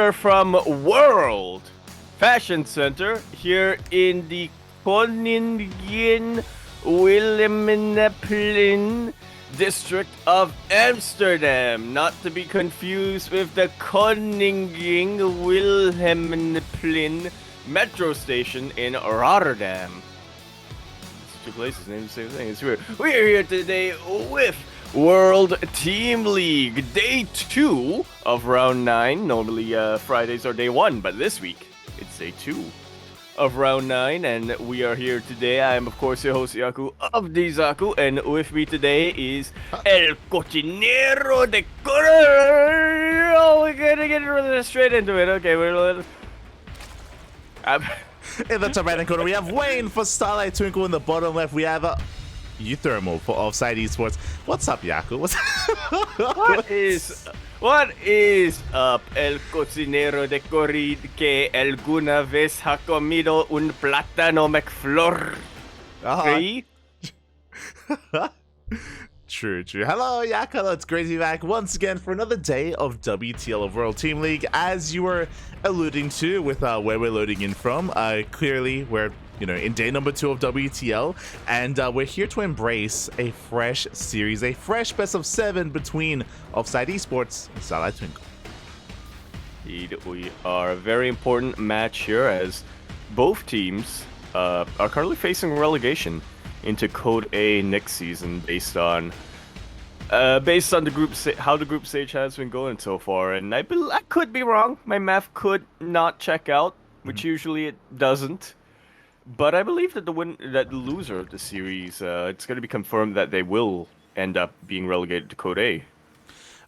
here from World Fashion Center here in the Koningin Wilhelminapplein district of Amsterdam, not to be confused with the Koningin Wilhelminapplein metro station in Rotterdam. It's two places named the same thing. It's weird. We're here today with World Team League, Day 2 of Round 9. Normally Fridays are Day 1, but this week it's Day 2 of Round 9, and we are here today. I am, of course, your host, Yaku of Yakuzaku, and with me today is El Cocinero de Correr. Oh, we're gonna get straight into it. Okay, we're... In the top right-hand corner, we have Wayne for Starlight Twinkle. In the bottom left, we have uThermal for OFFSYDE Esports. What's up, Yaku? What is up, el cocinero de corrid que alguna vez ha comido un plátano McFlurry? True. Hello, Yak. Hello, it's Crazy back once again for another day of WTL of World Team League. As you were alluding to with where we're loading in from, clearly we're in day number 2 of WTL, and we're here to embrace a fresh series, a fresh best of 7 between OFFSYDE Esports and Starlight Twinkle. Indeed, we are a very important match here as both teams are currently facing relegation into Code A next season based on the group how the group stage has been going so far, and I could be wrong. My math could not check out, which usually it doesn't. But I believe that the loser of the series, it's going to be confirmed that they will end up being relegated to Code A.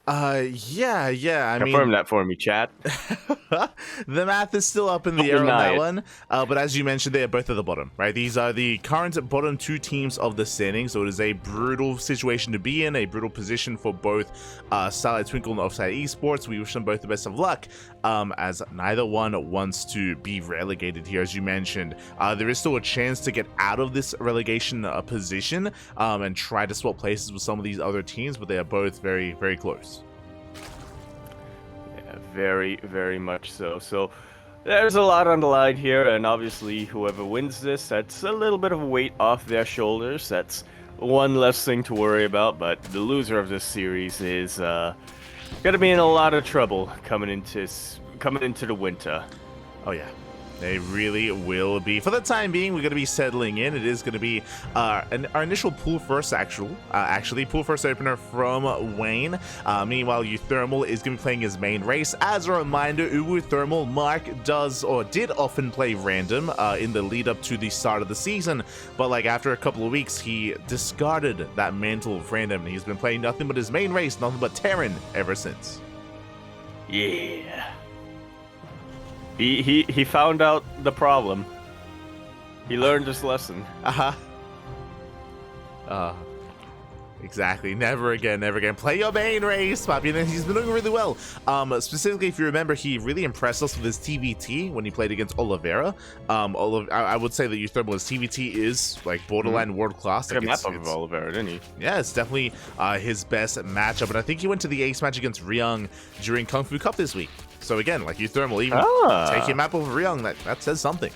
Yeah. Confirm that for me, chat. The math is still up in the air on that one, but as you mentioned, they are both at the bottom, right? These are the current bottom 2 teams of the standings, so it is a brutal situation to be in, a brutal position for both Starlight Twinkle and OFFSYDE Esports. We wish them both the best of luck, as neither one wants to be relegated here, as you mentioned. There is still a chance to get out of this relegation position and try to swap places with some of these other teams, but they are both very, very close. Very, very much so. So there's a lot on the line here, and obviously whoever wins this, that's a little bit of a weight off their shoulders. That's one less thing to worry about, but the loser of this series is gonna be in a lot of trouble coming into the winter. Oh yeah. They really will be. For the time being, we're going to be settling in. It is going to be our initial pool first, actually pool first opener from Wayne. Meanwhile, uThermal is going to be playing his main race. As a reminder, uThermal Mark did often play random in the lead up to the start of the season, but like after a couple of weeks, he discarded that mantle of random. He's been playing nothing but his main race, nothing but Terran ever since. Yeah. He found out the problem. He learned his lesson. Exactly. Never again. Play your main race, Poppy. And he's been doing really well. Specifically, if you remember, he really impressed us with his TVT when he played against Oliveira. I would say that uThermal's TVT is like borderline world class. Like map of Oliveira, didn't he? Yeah, it's definitely his best matchup. And I think he went to the ace match against Ryung during Kung Fu Cup this week. So again, like uThermal, even take him up over Ryung, that says something.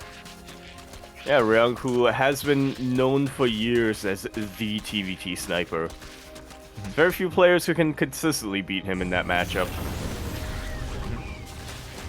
Yeah, Ryung, who has been known for years as the TVT sniper. Very few players who can consistently beat him in that matchup.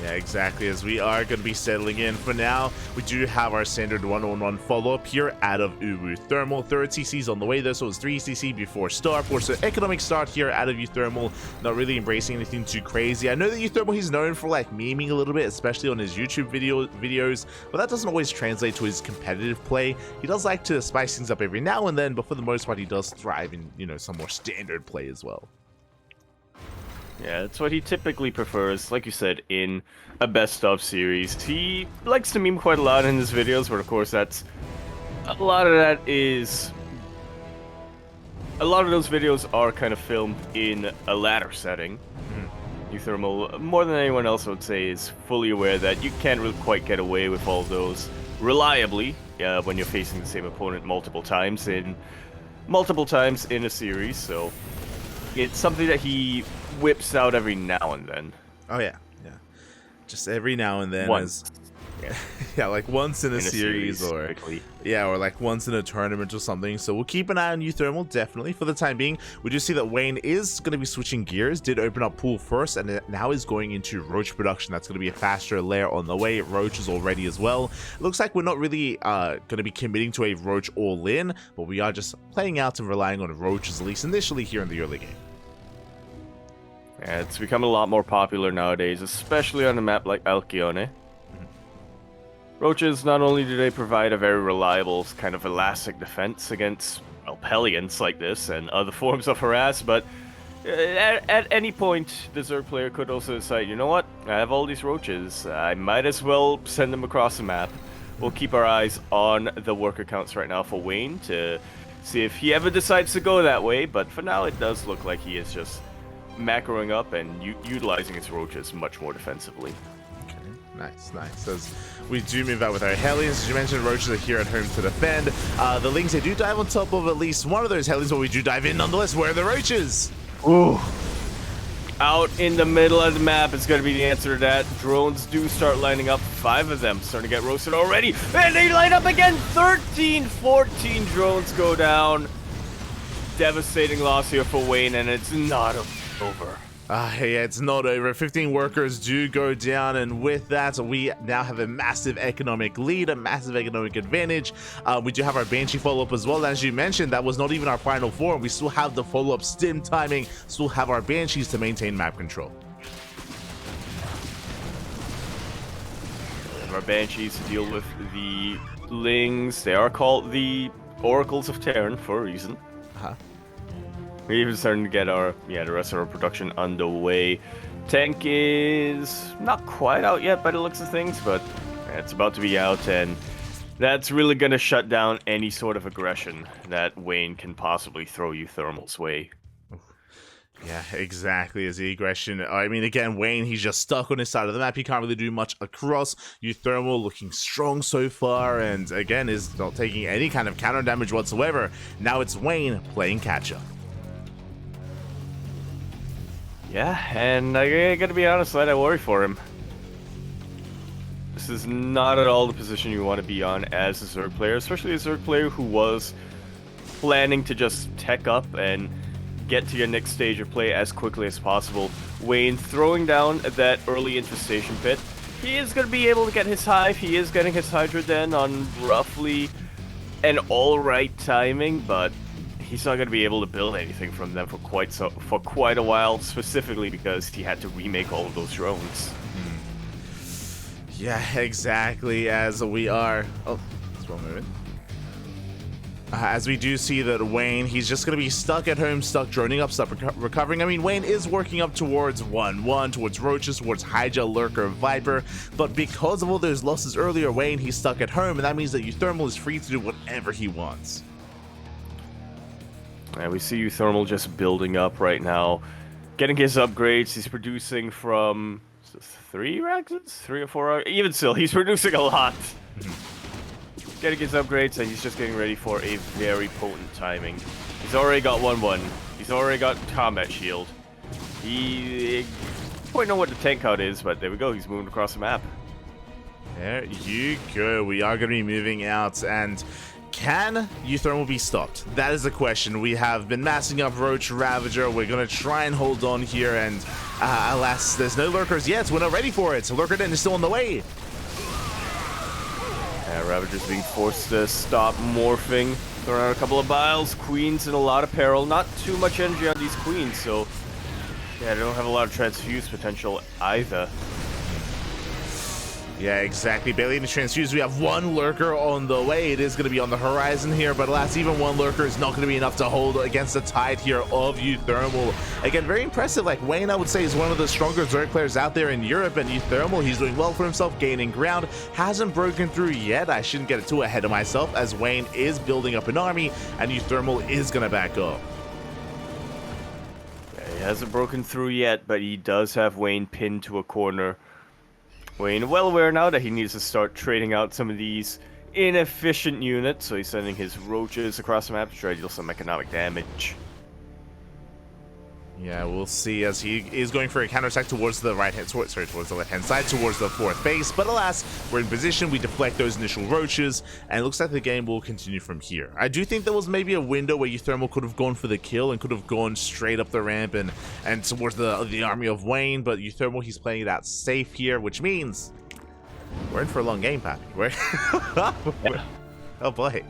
Yeah, exactly. As we are going to be settling in for now, we do have our standard 1-on-1 follow-up here out of uThermal. Third CC's on the way though, so it's 3 CC before start. Force an economic start here out of uThermal. Not really embracing anything too crazy. I know that uThermal, he's known for like memeing a little bit, especially on his YouTube videos, but that doesn't always translate to his competitive play. He does like to spice things up every now and then, but for the most part, he does thrive in some more standard play as well. Yeah, that's what he typically prefers, like you said, in a best-of series. He likes to meme quite a lot in his videos, but of course a lot of those videos are kind of filmed in a ladder setting. uThermal, more than anyone else, I would say, is fully aware that you can't really quite get away with all those reliably when you're facing the same opponent multiple times in a series, so it's something that he whips out every now and then. Oh yeah. just every now and then. Once. Yeah, like once in a series or typically. yeah, or like once in a tournament or something. So we'll keep an eye on uThermal, definitely. For the time being, we do see that Wayne is going to be switching gears, did open up pool first, and now is going into roach production. That's going to be a faster layer on the way. Roach is already as well. It looks like we're not really going to be committing to a roach all-in, but we are just playing out and relying on roaches, at least initially here in the early game. Yeah, it's become a lot more popular nowadays, especially on a map like Alcyone. Roaches, not only do they provide a very reliable kind of elastic defense against, well, Hellions like this and other forms of harass, but at any point, the Zerg player could also decide, you know what, I have all these roaches, I might as well send them across the map. We'll keep our eyes on the worker counts right now for Wayne to see if he ever decides to go that way, but for now it does look like he is just macroing up and utilizing his roaches much more defensively. Nice, nice. As we do move out with our Hellions, as you mentioned, roaches are here at home to defend. The Lings, they do dive on top of at least one of those Hellions, but we do dive in nonetheless. Where are the roaches? Ooh. Out in the middle of the map is going to be the answer to that. Drones do start lining up. 5 of them starting to get roasted already. And they line up again. 13, 14 drones go down. Devastating loss here for Wayne, and it's not over. Yeah, it's not over. 15 workers do go down, and with that, we now have a massive economic lead, a massive economic advantage. We do have our Banshee follow-up as well. As you mentioned, that was not even our final form. We still have the follow-up stim timing, still have our Banshees to maintain map control. Our Banshees to deal with the Lings. They are called the Oracles of Terran for a reason. We're even starting to get our, the rest of our production underway. Tank is not quite out yet by the looks of things, but it's about to be out, and that's really going to shut down any sort of aggression that Wayne can possibly throw uThermal's way. Yeah, exactly, as the aggression. I mean, again, Wayne, he's just stuck on his side of the map. He can't really do much across. uThermal looking strong so far, and again, is not taking any kind of counter damage whatsoever. Now it's Wayne playing catch-up. Yeah, and I gotta be honest, I worry for him. This is not at all the position you want to be on as a Zerg player, especially a Zerg player who was planning to just tech up and get to your next stage of play as quickly as possible. Wayne throwing down that early infestation pit. He is going to be able to get his hive. He is getting his Hydra Den on roughly an alright timing, but he's not going to be able to build anything from them for quite a while, specifically because he had to remake all of those drones. Yeah, exactly, as we are... Oh, that's one moment. As we do see that Wayne, he's just going to be stuck at home, stuck droning up, stuck recovering. I mean, Wayne is working up towards 1-1, towards Roaches, towards Hydra, Lurker, Viper, but because of all those losses earlier, Wayne, he's stuck at home, and that means that uThermal is free to do whatever he wants. And we see uThermal just building up right now, getting his upgrades. He's producing from 3 Raxes? 3 or 4? Even still, he's producing a lot. Getting his upgrades, and he's just getting ready for a very potent timing. He's already got 1-1. He's already got combat shield. He quite know what the tank count is, but there we go. He's moving across the map. There you go. We are going to be moving out, and can uThermal be stopped? That is the question. We have been massing up Roach, Ravager. We're going to try and hold on here, and alas, there's no Lurkers yet. We're not ready for it. Lurker Den is still on the way. Ravager's being forced to stop morphing. Throw out a couple of biles. Queen's in a lot of peril. Not too much energy on these queens, so yeah, they don't have a lot of transfuse potential either. Yeah, exactly. Barely any transfuse. We have 1 Lurker on the way. It is going to be on the horizon here, but alas, even 1 Lurker is not going to be enough to hold against the tide here of uThermal. Again, very impressive. Like, Wayne, I would say, is one of the stronger Zerg players out there in Europe, and uThermal, he's doing well for himself, gaining ground. Hasn't broken through yet. I shouldn't get too ahead of myself, as Wayne is building up an army, and uThermal is going to back up. Yeah, he hasn't broken through yet, but he does have Wayne pinned to a corner. Wayne well aware now that he needs to start trading out some of these inefficient units, so he's sending his roaches across the map to try to deal some economic damage. Yeah, we'll see as he is going for a counterattack towards the right hand, towards the left hand side, towards the fourth base. But alas, we're in position. We deflect those initial roaches, and it looks like the game will continue from here. I do think there was maybe a window where uThermal could have gone for the kill and could have gone straight up the ramp and towards the army of Wayne. But uThermal, he's playing it out safe here, which means we're in for a long game, Pappy. Oh boy.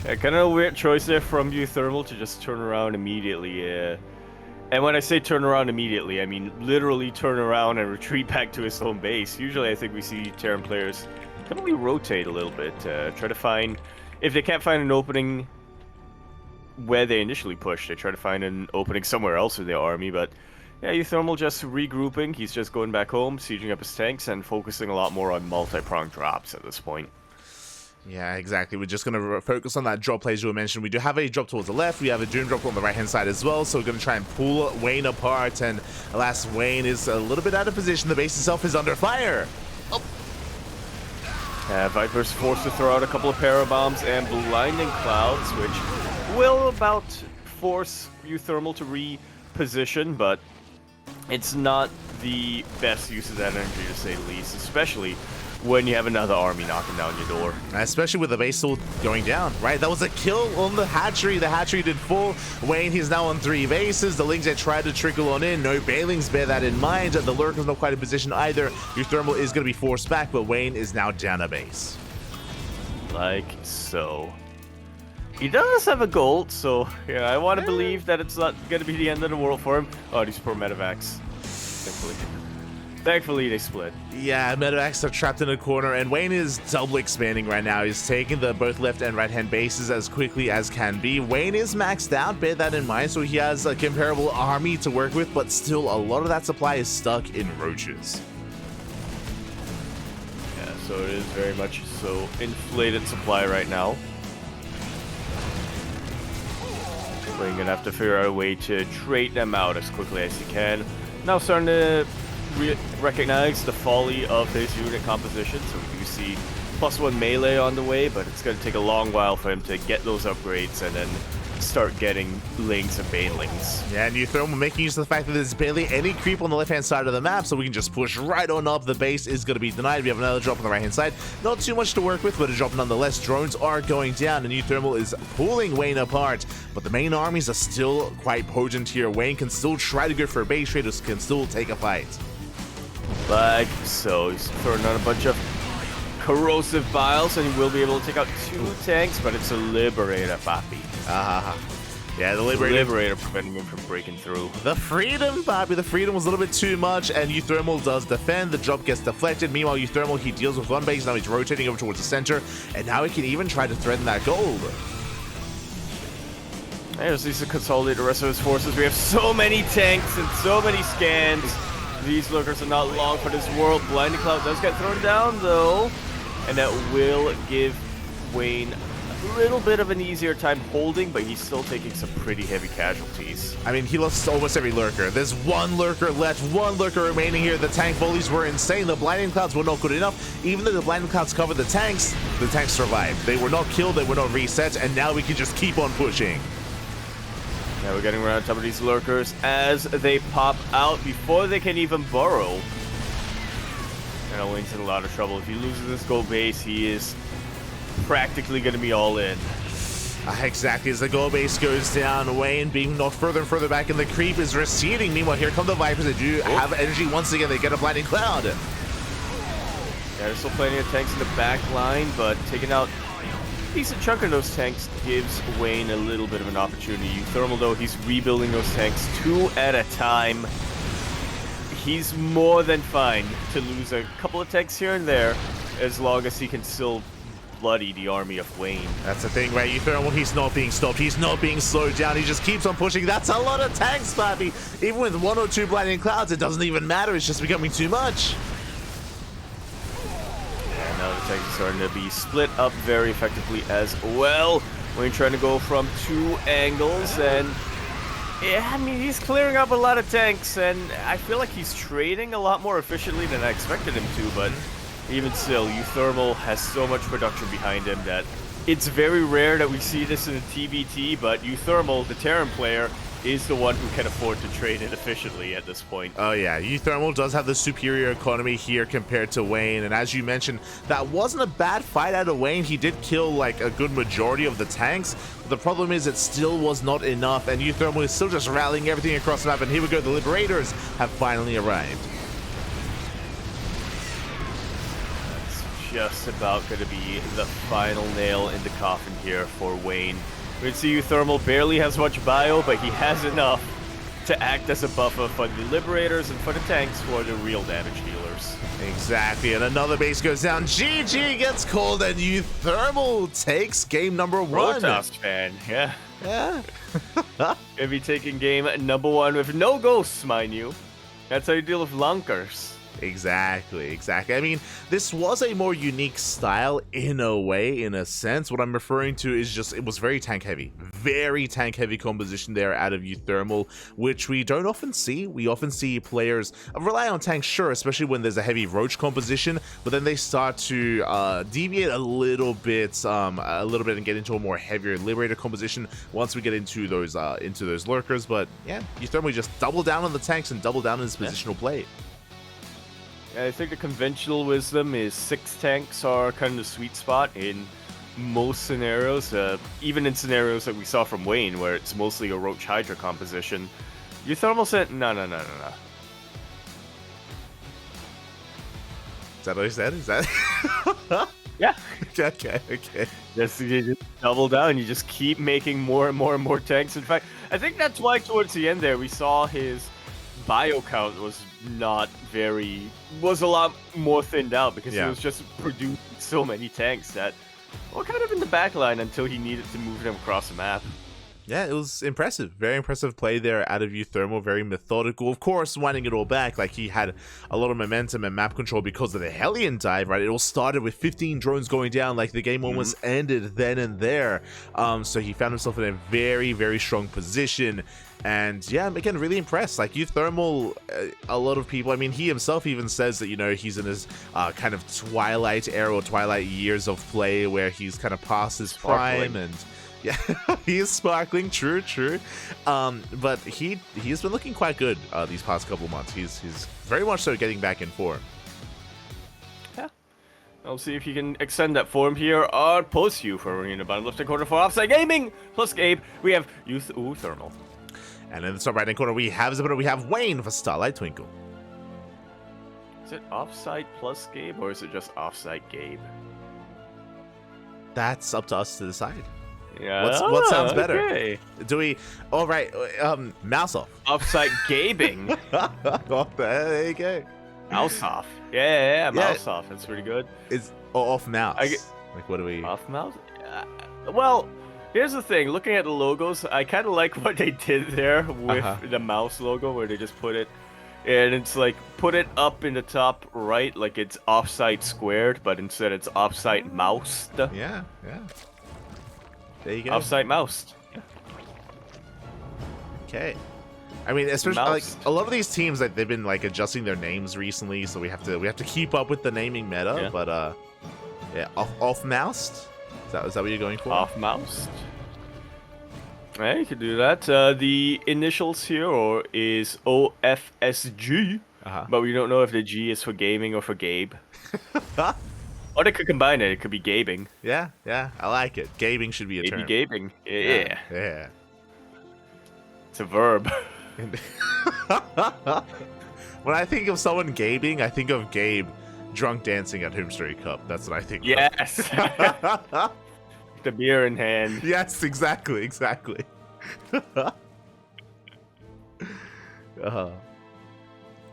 Yeah, kind of a weird choice there from uThermal to just turn around immediately. And when I say turn around immediately, I mean literally turn around and retreat back to his home base. Usually I think we see Terran players kind of rotate a little bit, try to find, if they can't find an opening where they initially pushed, they try to find an opening somewhere else in their army. But yeah, uThermal just regrouping, he's just going back home, sieging up his tanks, and focusing a lot more on multi-pronged drops at this point. Yeah, exactly. We're just going to focus on that drop plays you mentioned. We do have a drop towards the left. We have a Doom drop on the right-hand side as well. So we're going to try and pull Wayne apart. And alas, Wayne is a little bit out of position. The base itself is under fire. Oh. Viper's forced to throw out a couple of parabombs and blinding clouds, which will about force uThermal to reposition, but it's not the best use of that energy, to say the least, especially when you have another army knocking down your door. Especially with the base still going down, right? That was a kill on the hatchery. The hatchery did full. Wayne, he's now on 3 bases. The Lings that tried to trickle on in. No Bailings, bear that in mind. The Lurker's not quite in position either. uThermal is going to be forced back, but Wayne is now down a base. Like so. He does have a gold, so yeah, I want to believe that it's not going to be the end of the world for him. Oh, these poor medevacs. Thankfully, they split. Yeah, medevacs are trapped in a corner, and Wayne is double expanding right now. He's taking the both left and right-hand bases as quickly as can be. Wayne is maxed out, bear that in mind, so he has a comparable army to work with, but still, a lot of that supply is stuck in roaches. Yeah, so it is very much so inflated supply right now. We're going to have to figure out a way to trade them out as quickly as he can. Now starting to recognize the folly of his unit composition, so we do see +1 melee on the way, but it's going to take a long while for him to get those upgrades and then start getting Lings and Banelings. Yeah, and uThermal making use of the fact that there's barely any creep on the left-hand side of the map, so we can just push right on up. The base is going to be denied. We have another drop on the right-hand side. Not too much to work with, but a drop nonetheless. Drones are going down, and uThermal is pulling Wayne apart, but the main armies are still quite potent here. Wayne can still try to go for a base trade, can still take a fight. Like so, he's throwing out a bunch of corrosive vials, and he will be able to take out 2 tanks, but it's a Liberator, Papi. Yeah, the Liberator preventing him from breaking through. The Freedom, Papi. The Freedom was a little bit too much, and uThermal does defend. The drop gets deflected. Meanwhile, uThermal, he deals with 1 base. Now he's rotating over towards the center, and now he can even try to threaten that gold. There's needs to consolidate the rest of his forces. We have so many tanks and so many scans. These Lurkers are not long for this world. Blinding Cloud does get thrown down, though, and that will give Wayne a little bit of an easier time holding, but he's still taking some pretty heavy casualties. I mean, he lost almost every Lurker. There's 1 Lurker left, 1 Lurker remaining here. The tank volleys were insane. The Blinding Clouds were not good enough. Even though the Blinding Clouds covered the tanks survived. They were not killed, they were not reset, and now we can just keep on pushing. Now we're getting around top of these Lurkers as they pop out before they can even burrow. And Wayne's in a lot of trouble. If he loses this gold base, he is practically going to be all in. Exactly, as the gold base goes down, Wayne being knocked further and further back, and the creep is receding. Meanwhile, here come the Vipers. They do have energy once again. They get a Blinding Cloud. Yeah, there's still plenty of tanks in the back line, but taking out a decent chunk of those tanks gives Wayne a little bit of an opportunity. uThermal, though, he's rebuilding those tanks 2 at a time. He's more than fine to lose a couple of tanks here and there, as long as he can still bloody the army of Wayne. That's the thing, right? uThermal, he's not being stopped. He's not being slowed down. He just keeps on pushing. That's a lot of tanks, Pappy. Even with 1 or 2 Blinding Clouds, it doesn't even matter. It's just becoming too much. And now the tanks are starting to be split up very effectively as well. Wayne trying to go from 2 angles, and yeah, I mean, he's clearing up a lot of tanks, and I feel like he's trading a lot more efficiently than I expected him to, but even still, uThermal has so much production behind him that it's very rare that we see this in a TVT, but uThermal, the Terran player, is the one who can afford to trade it efficiently at this point. Oh yeah, uThermal does have the superior economy here compared to Wayne, and as you mentioned, that wasn't a bad fight out of Wayne. He did kill like a good majority of the tanks, but the problem is it still was not enough, and uThermal is still just rallying everything across the map, and here we go, the Liberators have finally arrived. That's just about going to be the final nail in the coffin here for Wayne. We see uThermal barely has much bio, but he has enough to act as a buffer for the Liberators and for the tanks who are the real damage dealers. Exactly, and another base goes down. GG gets called, and uThermal takes game number 1. Protoss fan, yeah. Yeah. Gonna be taking game number 1 with no ghosts, mind you. That's how you deal with lunkers. Exactly. I mean, this was a more unique style in a way, in a sense. What I'm referring to is just, it was very tank heavy composition there out of uThermal, which we don't often see. We often see players rely on tanks, sure, especially when there's a heavy roach composition, but then they start to deviate a little bit and get into a more heavier Liberator composition once we get into those lurkers. But yeah, uThermal just double down on the tanks and double down on his positional play. I think the conventional wisdom is 6 tanks are kind of the sweet spot in most scenarios, even in scenarios that we saw from Wayne, where it's mostly a Roach Hydra composition. uThermal said, no. Is that what he said? Is that? Yeah. Okay. You just double down, you just keep making more and more tanks. In fact, I think that's why towards the end there, we saw his bio count was a lot more thinned out, because he was just producing so many tanks that were kind of in the back line until he needed to move them across the map. Yeah, it was impressive. Very impressive play there out of uThermal. Very methodical. Of course, winding it all back, like he had a lot of momentum and map control because of the Hellion dive, right? It all started with 15 drones going down, like the game almost ended then and there. So he found himself in a very strong position. And yeah, I'm again really impressed. Like uThermal, a lot of people, I mean, he himself even says that, you know, he's in his kind of twilight era or twilight years of play where he's kind of past his prime, and yeah, he is sparkling, true. But he's been looking quite good these past couple months. He's very much so getting back in form. Yeah. I'll see if he can extend that form here. Our post you for Arena bottom left corner for Offside Gaming plus Gabe. We have uThermal. And in the top right hand corner, we have Wayne for Starlight Twinkle. Is it Offside plus Gabe, or is it just Offside Gabe? That's up to us to decide. Yeah. What sounds better? Okay. Do we? All right. Mouse off. Offside Gabing. Oh, there you go. Mouse off. Yeah, mouse off. That's pretty good. It's off mouse. Like, what do we? Off mouse? Well, here's the thing. Looking at the logos, I kind of like what they did there with the mouse logo, where they just put it, and it's like put it up in the top right, like it's offside squared, but instead it's offside moused. Yeah. There you go. Offside moused. Yeah. Okay. I mean, especially like a lot of these teams, like they've been like adjusting their names recently, so we have to keep up with the naming meta. Yeah. But yeah, off moused. Is that what you're going for? Off moused. Yeah, you could do that. The initials here is OFFSYDE, but we don't know if the G is for gaming or for Gabe. Or they could combine it. It could be Gabing. Yeah, I like it. Gabing should be a term. Maybe Gabing. Yeah. It's a verb. When I think of someone gabing, I think of Gabe drunk dancing at Home Story Cup. That's what I think. Yes. The beer in hand. Yes, exactly.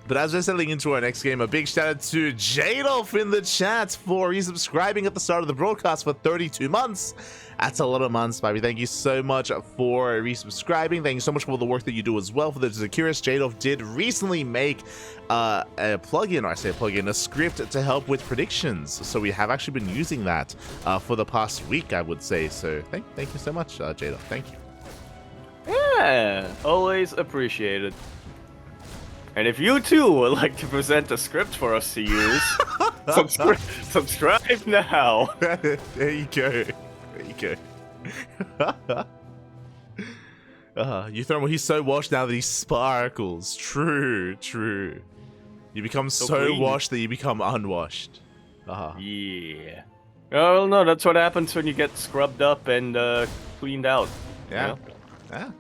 But as we're settling into our next game, a big shout out to Jadolf in the chat for resubscribing at the start of the broadcast for 32 months. That's a lot of months, baby. Thank you so much for resubscribing. Thank you so much for the work that you do as well. For those who are curious, Jadolf did recently make a plugin, or I say a plugin, a script to help with predictions. So we have actually been using that for the past week, I would say. So thank you so much, Jadolf. Thank you. Yeah, always appreciated. And if you too would like to present a script for us to use, subscribe now. There you go. uThermal, he's so washed now that he sparkles. True, true. You become so washed that you become unwashed. Yeah. Oh, no, that's what happens when you get scrubbed up and cleaned out. Yeah. You know? Yeah.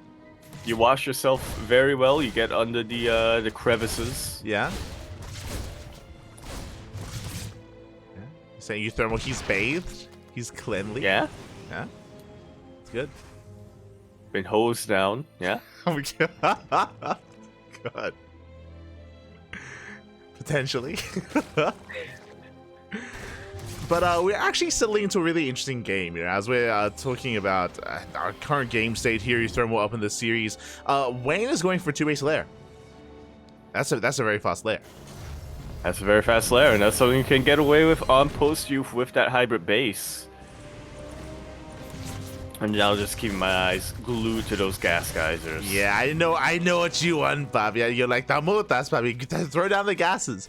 You wash yourself very well, you get under the crevices. Yeah. Saying uThermal, he's bathed, he's cleanly. Yeah. Yeah. It's good. Been hosed down. Yeah. Oh my god. God. Potentially. But we're actually settling into a really interesting game, you know, as we're talking about our current game state here. uThermal up in the series. Wayne is going for 2-base lair. That's a very fast lair. That's a very fast lair, and that's something you can get away with on post youth with that hybrid base. And now just keeping my eyes glued to those gas geysers. Yeah, I know what you want, Bobby. You're like, Tamutas, Bobby. Throw down the gases.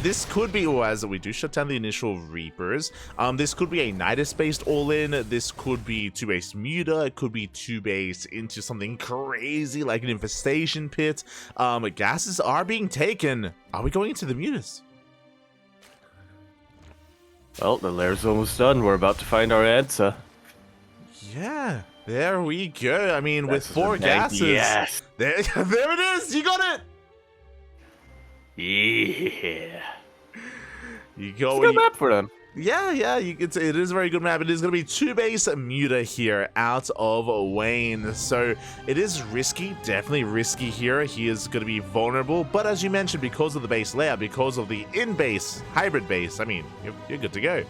This could be, as we do shut down the initial Reapers, this could be a Nidus-based all-in. This could be 2-base Muta. It could be 2-base into something crazy like an Infestation Pit. Gases are being taken. Are we going into the Mutas? Well, the lair's almost done. We're about to find our answer. Yeah, there we go. I mean, with 4 gases. Yes. There it is. You got it. Yeah. You go. It's a good map for them. Yeah, yeah. It is a very good map. It is going to be 2-base Muta here out of Wayne. So it is risky. Definitely risky here. He is going to be vulnerable. But as you mentioned, because of the base layout, because of the in-base hybrid base, I mean, you're good to go.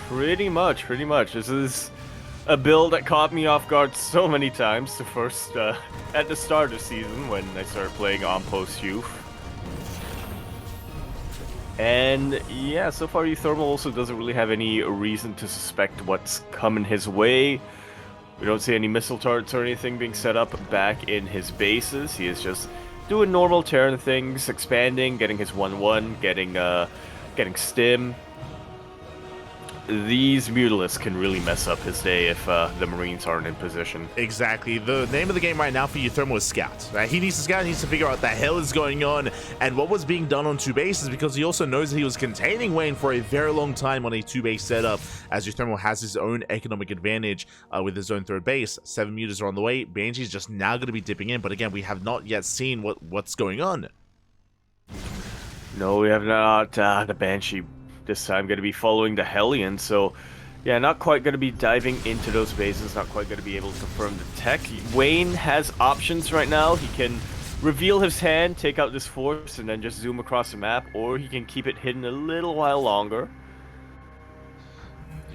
Pretty much. This is a build that caught me off guard so many times. The first, at the start of the season when I started playing on post youth. And yeah, so far uThermal also doesn't really have any reason to suspect what's coming his way. We don't see any missile turrets or anything being set up back in his bases. He is just doing normal Terran things, expanding, getting his 1-1, getting stim. These Mutalisks can really mess up his day if the Marines aren't in position. Exactly. The name of the game right now for uThermal is Scout. Right? He needs to scout. He needs to figure out what the hell is going on and what was being done on 2-bases, because he also knows that he was containing Wayne for a very long time on a 2-base setup, as uThermal has his own economic advantage with his own 3rd base. 7 Mutas are on the way. Banshee's just now going to be dipping in, but again, we have not yet seen what's going on. No, we have not. The Banshee this time going to be following the Hellion, so yeah, not quite going to be diving into those bases, not quite going to be able to confirm the tech. Wayne has options right now. He can reveal his hand, take out this force, and then just zoom across the map, or he can keep it hidden a little while longer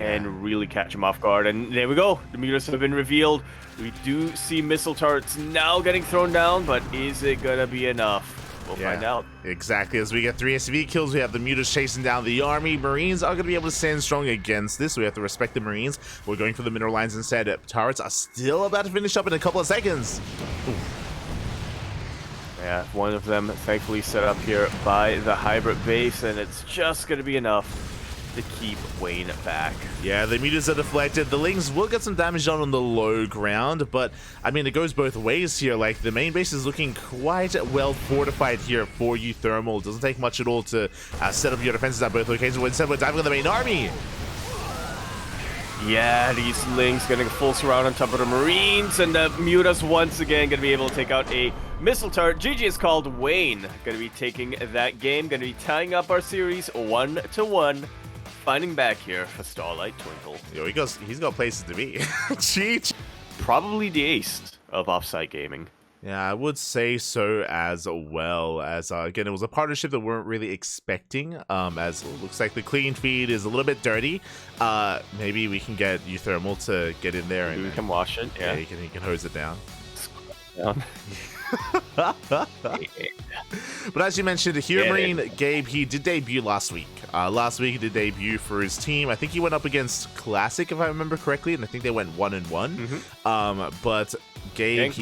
and really catch him off guard. And there we go, the Mutas have been revealed. We do see missile turrets now getting thrown down, but is it going to be enough? We'll find out. Exactly. As we get 3 SCV kills, we have the Mutas chasing down the army. Marines are going to be able to stand strong against this. We have to respect the Marines. We're going for the mineral lines instead. Turrets are still about to finish up in a couple of seconds. Ooh. Yeah, one of them thankfully set up here by the hybrid base, and it's just going to be enough to keep Wayne back. Yeah, the Mutas are deflected. The Lings will get some damage done on the low ground, but I mean, it goes both ways here. Like, the main base is looking quite well fortified here for uThermal. It doesn't take much at all to set up your defenses at both locations. Instead, we're diving on the main army. Yeah, these Lings getting a full surround on top of the Marines, and the Mutas once again going to be able to take out a missile turret. GG is called. Wayne going to be taking that game, going to be tying up our series 1-1. Finding back here for Starlight Twinkle. Yo, he's got places to be. Cheech. Probably the ace of OFFSYDE Gaming. Yeah, I would say so as well. As again, it was a partnership that we weren't really expecting. As it looks like the clean feed is a little bit dirty. Maybe we can get uThermal to get in there and we can wash it. Yeah, he can hose it down. But as you mentioned, HeRoMaRinE, Gabe, he did debut last week. Last week he did debut for his team. I think he went up against Classic, if I remember correctly, and I think they went 1-1. But Gabe,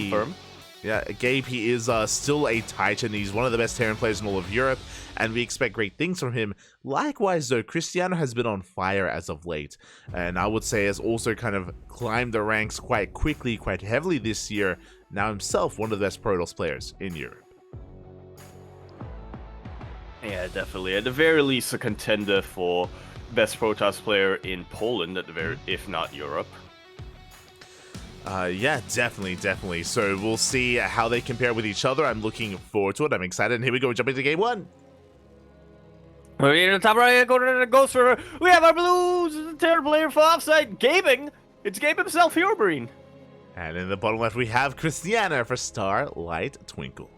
Yeah, Gabe, he is still a Titan. He's one of the best Terran players in all of Europe, and we expect great things from him. Likewise, though, Krystianer has been on fire as of late, and I would say has also kind of climbed the ranks quite quickly, quite heavily this year. Now himself, one of the best Protoss players in Europe. Yeah, definitely. At the very least, a contender for best Protoss player in Poland, at the very, if not Europe. Yeah, definitely. So we'll see how they compare with each other. I'm looking forward to it. I'm excited. And here we go. Jump into game one. We're in the top right, go to the Ghost River. We have our Blues, Terran player for offside, gaming. It's Gabe himself, HeRoMaRinE. And in the bottom left, we have Krystianer for Starlight Twinkle.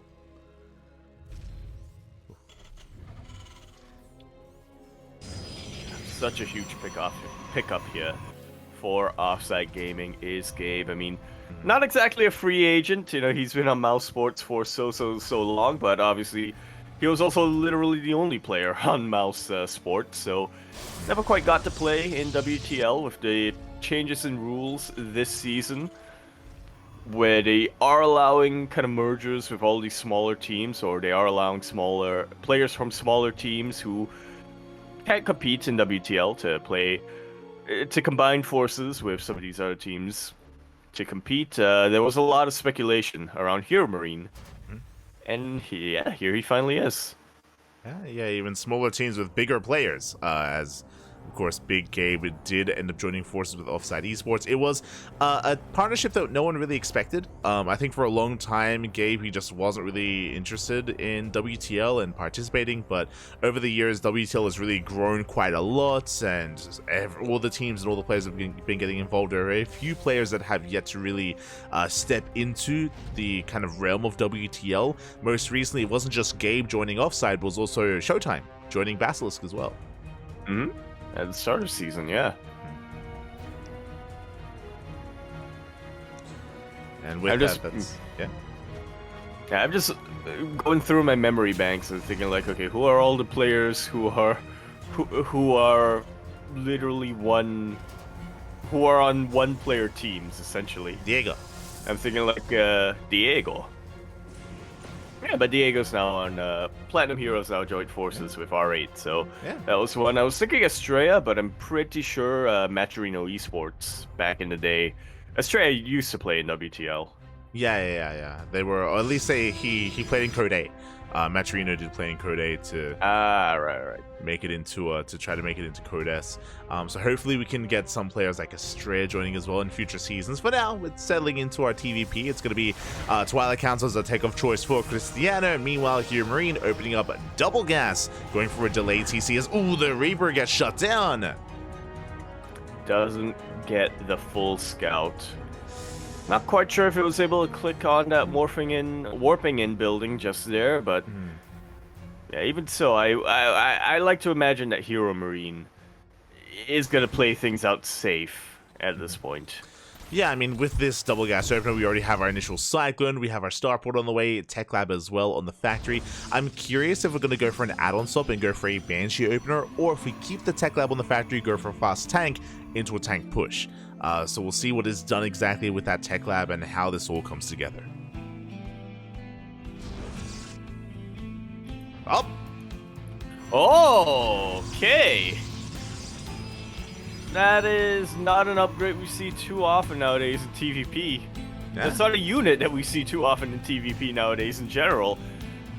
Such a huge pickup here for Offside Gaming is Gabe. I mean, not exactly a free agent. You know, he's been on Mouse Sports for so long, but obviously he was also literally the only player on Mouse Sports, so never quite got to play in WTL with the changes in rules this season, where they are allowing kind of mergers with all these smaller teams, or they are allowing smaller players from smaller teams who can't compete in WTL to combine forces with some of these other teams to compete. There was a lot of speculation around HeRoMaRinE, and yeah, here he finally is. Yeah, even smaller teams with bigger players, as of course Big Gabe did end up joining forces with OFFSYDE Esports. It was a partnership that no one really expected. I think for a long time, Gabe, he just wasn't really interested in WTL and participating, but over the years, WTL has really grown quite a lot, and all the teams and all the players have been getting involved. There are a few players that have yet to really step into the kind of realm of WTL. Most recently, it wasn't just Gabe joining OFFSYDE, but was also Showtime joining Basilisk as well. At the start of the season, yeah. And with that's yeah. Yeah, I'm just going through my memory banks and thinking like, okay, who are all the players who are literally who are on one-player teams essentially? Diego. I'm thinking like Diego. Yeah, but Diego's now on Platinum Heroes now joined forces with R8, so yeah. That was one. I was thinking Estrella, but I'm pretty sure Maturino Esports back in the day. Estrella used to play in WTL. Yeah. They were, or at least he played in Code 8. Maturino did play in Code 8 to right. Make it into to try to make it into Code S. So hopefully we can get some players like Estrella joining as well in future seasons. For now, it's settling into our TVP. It's going to be Twilight Council as a take-off choice for Krystianer. Meanwhile, HeRoMaRinE opening up double gas, going for a delayed TC as the Reaper gets shut down. Doesn't get the full scout. Not quite sure if it was able to click on that warping in building just there, but yeah, even so, I like to imagine that HeRoMaRinE is gonna play things out safe at this point. Yeah, I mean, with this double gas opener, we already have our initial Cyclone, we have our Starport on the way, Tech Lab as well on the factory. I'm curious if we're going to go for an add-on swap and go for a Banshee opener, or if we keep the Tech Lab on the factory, go for a fast tank into a tank push. So we'll see what is done exactly with that Tech Lab and how this all comes together. Okay. That is not an upgrade we see too often nowadays in TVP. Yeah. That's not a unit that we see too often in TVP nowadays in general.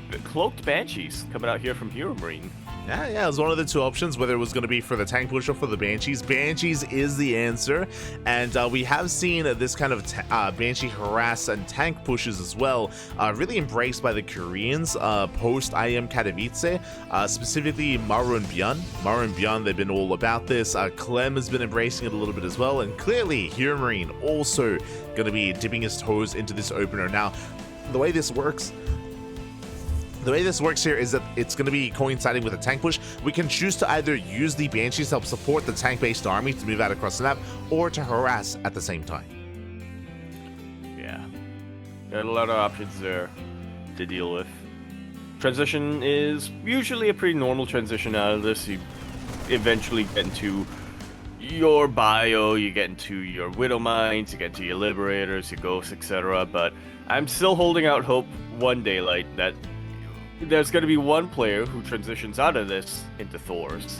The Cloaked Banshees coming out here from HeRoMaRinE. Yeah, it was one of the two options, whether it was going to be for the tank push or for the Banshees. Banshees is the answer, and we have seen this kind of Banshee harass and tank pushes as well, really embraced by the Koreans post IM Katowice, specifically Maru and Bjorn, they've been all about this. Clem has been embracing it a little bit as well, and clearly HeRoMaRinE also going to be dipping his toes into this opener. Now, the way this works here is that it's going to be coinciding with a tank push. We can choose to either use the Banshees to help support the tank-based army to move out across the map, or to harass at the same time. Yeah, got a lot of options there to deal with. Transition is usually a pretty normal transition out of this. You eventually get into your bio, you get into your Widow Mines, you get into your Liberators, your Ghosts, etc. But I'm still holding out hope one day, like, that there's going to be one player who transitions out of this into Thor's.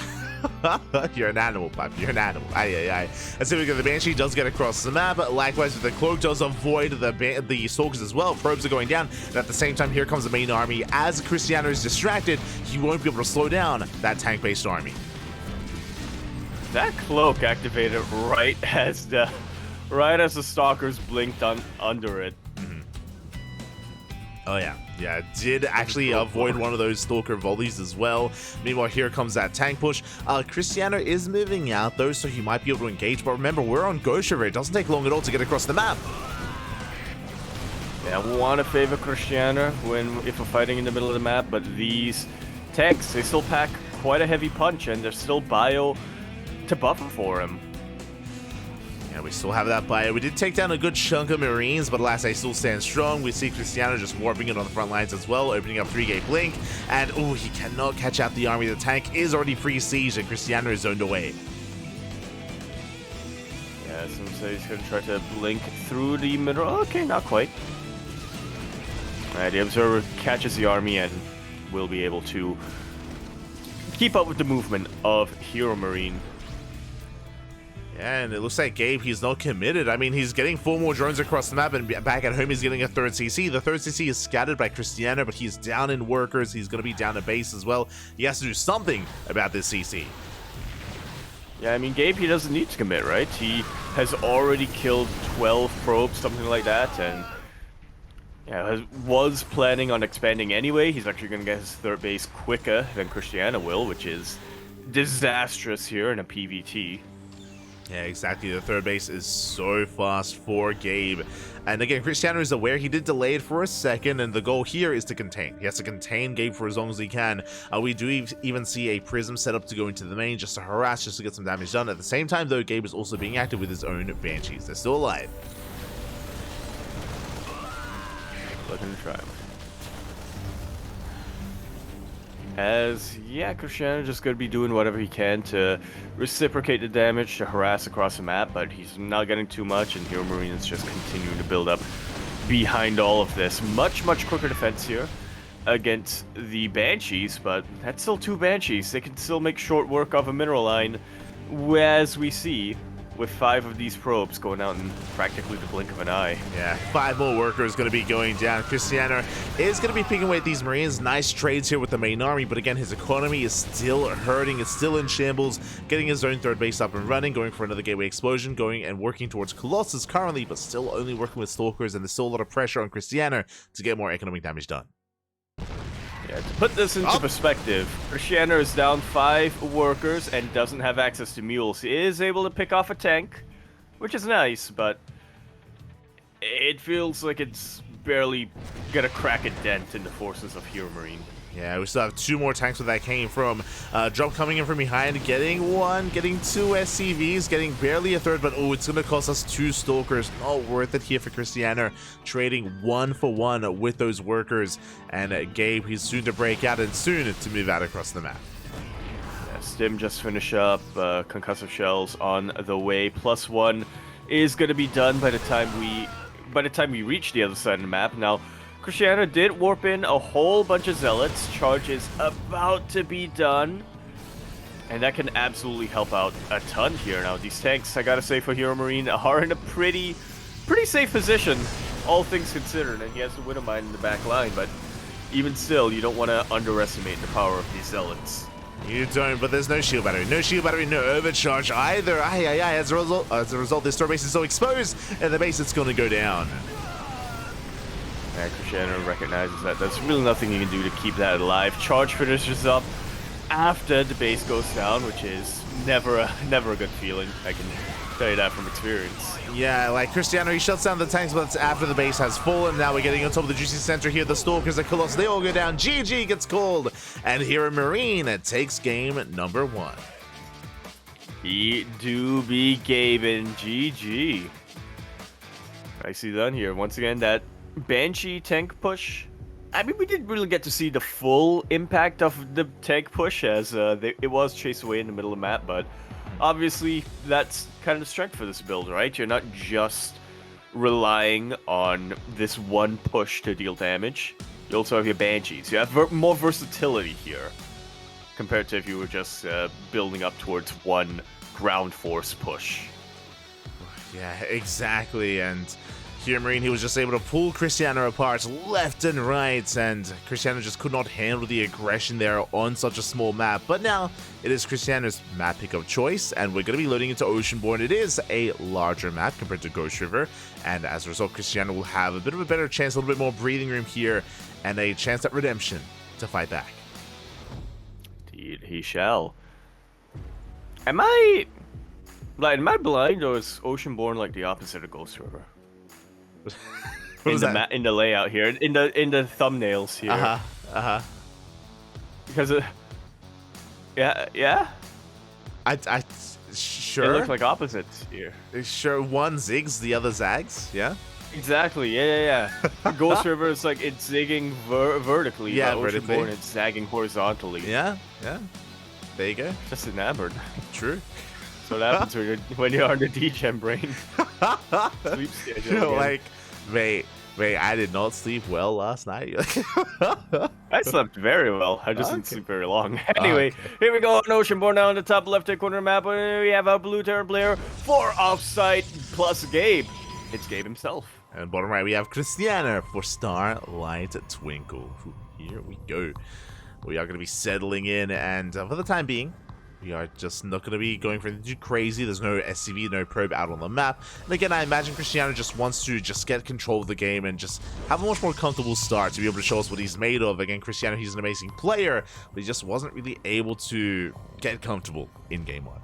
You're an animal, pup. You're an animal. Aye, aye, aye. Let's see if we get the Banshee does get across the map. Likewise, the Cloak does avoid the Stalkers as well. Probes are going down. And at the same time, here comes the main army. As Krystianer is distracted, he won't be able to slow down that tank-based army. That Cloak activated right as the Stalkers blinked under it. Oh yeah, yeah, did actually avoid one of those Stalker volleys as well. Meanwhile, here comes that tank push. Krystianer is moving out though, so he might be able to engage, but remember, we're on Ghost River. It doesn't take long at all to get across the map. Yeah, I want to favor Krystianer if we're fighting in the middle of the map, but these tanks, they still pack quite a heavy punch, and there's still bio to buffer for him. Yeah, we still have that bio. We did take down a good chunk of Marines, but alas, they still stand strong. We see Krystianer just warping it on the front lines as well, opening up 3-gate blink, and oh, he cannot catch out the army. The tank is already free siege, and Krystianer is zoned away. Yeah, some say he's gonna try to blink through the middle. Okay, not quite. Alright, the Observer catches the army and will be able to keep up with the movement of HeRoMaRinE. Yeah, and it looks like Gabe, he's not committed. I mean, he's getting 4 more drones across the map, and back at home, he's getting a 3rd CC. The 3rd CC is scattered by Krystianer, but he's down in workers. He's going to be down at base as well. He has to do something about this CC. Yeah, I mean, Gabe, he doesn't need to commit, right? He has already killed 12 probes, something like that, and yeah, was planning on expanding anyway. He's actually going to get his 3rd base quicker than Krystianer will, which is disastrous here in a PvT. Yeah, exactly. The 3rd base is so fast for Gabe. And again, Krystianer is aware he did delay it for a second, and the goal here is to contain. He has to contain Gabe for as long as he can. We do even see a Prism set up to go into the main just to harass, just to get some damage done. At the same time, though, Gabe is also being active with his own Banshees. They're still alive. Looking to try. As, yeah, Krystianer just going to be doing whatever he can to reciprocate the damage, to harass across the map, but he's not getting too much, and HeRoMaRinE is just continuing to build up behind all of this. Much quicker defense here against the Banshees, but that's still 2 Banshees. They can still make short work of a mineral line, as we see with 5 of these probes going out in practically the blink of an eye. Yeah, 5 more workers going to be going down. Krystianer is going to be picking away at these Marines. Nice trades here with the main army, but again, his economy is still hurting. It's still in shambles. Getting his own 3rd base up and running, going for another gateway explosion, going and working towards Colossus currently, but still only working with Stalkers, and there's still a lot of pressure on Krystianer to get more economic damage done. Yeah, to put this into perspective, Krystianer is down 5 workers and doesn't have access to mules. He is able to pick off a tank, which is nice, but it feels like it's barely gonna crack a dent in the forces of HeRoMaRinE. Yeah, we still have 2 more tanks where that came from. Drop coming in from behind, getting 1, getting 2 SCVs, getting barely a 3rd, but oh, it's going to cost us 2 Stalkers. Not worth it here for Krystianer, trading 1 for 1 with those workers. And Gabe, he's soon to break out and soon to move out across the map. Yeah, Stim just finished up, concussive shells on the way. +1 is going to be done by the time we reach the other side of the map. Now, Krystianer did warp in a whole bunch of zealots. Charge is about to be done, and that can absolutely help out a ton here. Now, these tanks, I gotta say, for HeRoMaRinE are in a pretty safe position, all things considered, and he has the Widow Mine in the back line, but even still, you don't want to underestimate the power of these zealots. You don't, but there's no shield battery. No shield battery, no overcharge either. As a result, this store base is so exposed, and the base is going to go down. Krystianer recognizes that there's really nothing he can do to keep that alive. Charge finishes up after the base goes down, which is never a good feeling. I can tell you that from experience. Yeah, like Krystianer, he shuts down the tanks, but it's after the base has fallen. Now we're getting on top of the juicy center here. The Stalkers, the Colossus, they all go down. GG gets called, and HeRoMaRinE takes game number 1. He do be Gaben. GG. Nicely done here. Once again, that Banshee tank push. I mean, we didn't really get to see the full impact of the tank push as it was chased away in the middle of the map, but obviously that's kind of the strength for this build, right? You're not just relying on this one push to deal damage. You also have your Banshees. You have more versatility here compared to if you were just building up towards one ground force push. Yeah, exactly. And HeRoMaRinE, he was just able to pull Krystianer apart left and right, and Krystianer just could not handle the aggression there on such a small map. But now it is Krystianer's map pick of choice, and we're going to be loading into Oceanborn. It is a larger map compared to Ghost River, and as a result, Krystianer will have a bit of a better chance, a little bit more breathing room here, and a chance at redemption to fight back. Indeed, he shall. Am I blind, or is Oceanborn like the opposite of Ghost River? In the layout here, in the thumbnails here. Because yeah. I sure. They look like opposites here. Sure, one zigs, the other zags. Yeah. Exactly. Yeah. Ghost River is like it's zigging vertically. Yeah, but vertically. Oceanborn, it's zagging horizontally. Yeah. There you go. Just enamored. True. So what happens when you're on the D-Gen brain. Sleep schedule. Like, wait, I did not sleep well last night. I slept very well. I just didn't sleep very long. Anyway, Here we go on Oceanborn. Now in the top left-hand corner of the map, we have a blue Terran player for OFFSYDE plus Gabe. It's Gabe himself. And bottom right, we have Krystianer for Starlight Twinkle. Here we go. We are going to be settling in, and for the time being, we are just not going to be going for anything too crazy. There's no SCV, no probe out on the map. And again, I imagine Krystianer just wants to just get control of the game and just have a much more comfortable start to be able to show us what he's made of. Again, Krystianer, he's an amazing player, but he just wasn't really able to get comfortable in game one.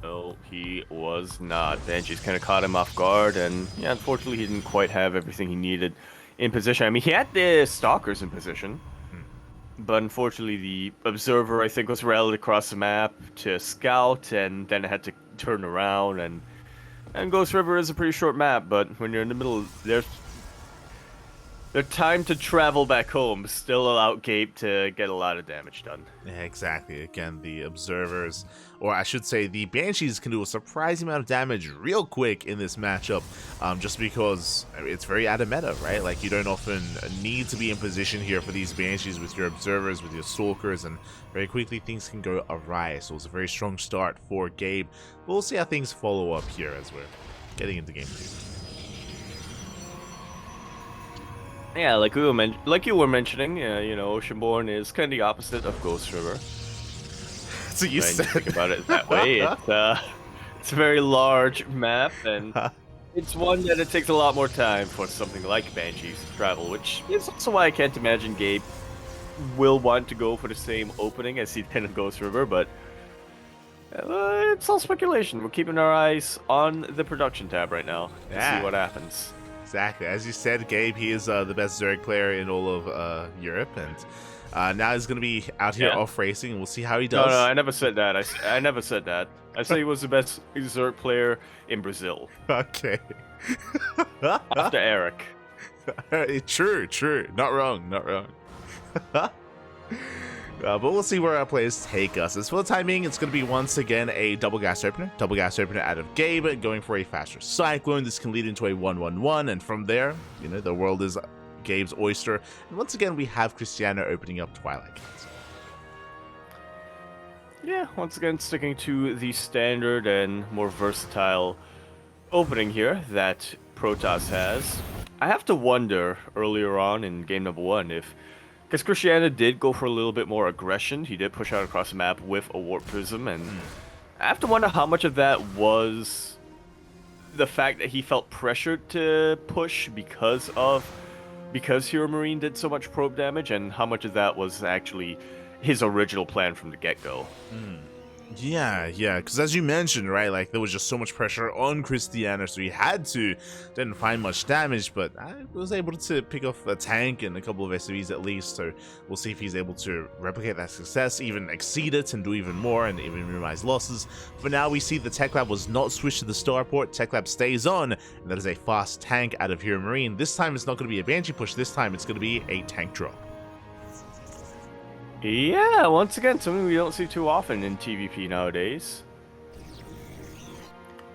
No, he was not. Banshees kind of caught him off guard, and yeah, unfortunately, he didn't quite have everything he needed in position. I mean, he had the Stalkers in position. But unfortunately, the Observer, I think, was rallied across the map to scout, and then it had to turn around. And Ghost River is a pretty short map, but when you're in the middle, there's the time to travel back home still allowed Gabe to get a lot of damage done. Yeah, exactly. Again, the Observers, or I should say the Banshees, can do a surprising amount of damage real quick in this matchup, just because it's very out of meta, right? Like, you don't often need to be in position here for these Banshees with your Observers, with your Stalkers, and very quickly things can go awry. So it's a very strong start for Gabe. We'll see how things follow up here as we're getting into game 2. Yeah, like you were mentioning, you know, Oceanborn is kind of the opposite of Ghost River. So you said. Think about it that way. It's a very large map, and it's one that it takes a lot more time for something like Banshees to travel, which is also why I can't imagine Gabe will want to go for the same opening as he did in Ghost River, but it's all speculation. We're keeping our eyes on the production tab right now to see what happens. Exactly. As you said, Gabe, he is the best Zerg player in all of Europe, and now he's going to be out here off racing, and we'll see how he does. No, I never said that. I never said that. I said he was the best Zerg player in Brazil. Okay. After Eric. True. Not wrong. But we'll see where our players take us. As for the time being, it's going to be once again a double gas opener out of Gabe, going for a faster Cyclone. This can lead into a 1-1-1, and from there, you know, the world is Gabe's oyster. And once again, we have Krystianer opening up Twilight Gates. Yeah, once again, sticking to the standard and more versatile opening here that Protoss has. I have to wonder earlier on in game number 1 if, because Krystianer did go for a little bit more aggression. He did push out across the map with a Warp Prism, and I have to wonder how much of that was the fact that he felt pressured to push because HeRoMaRinE did so much probe damage, and how much of that was actually his original plan from the get-go. Yeah, because as you mentioned, right, like, there was just so much pressure on Krystianer, so he had to. Didn't find much damage, but I was able to pick off a tank and a couple of SCVs at least, so we'll see if he's able to replicate that success, even exceed it, and do even more, and even minimize losses. For now, we see the Tech Lab was not switched to the Starport. Tech Lab stays on, and that is a fast tank out of HeRoMaRinE. This time, it's not going to be a Banshee push. This time, it's going to be a tank drop. Yeah, once again, something we don't see too often in TVP nowadays.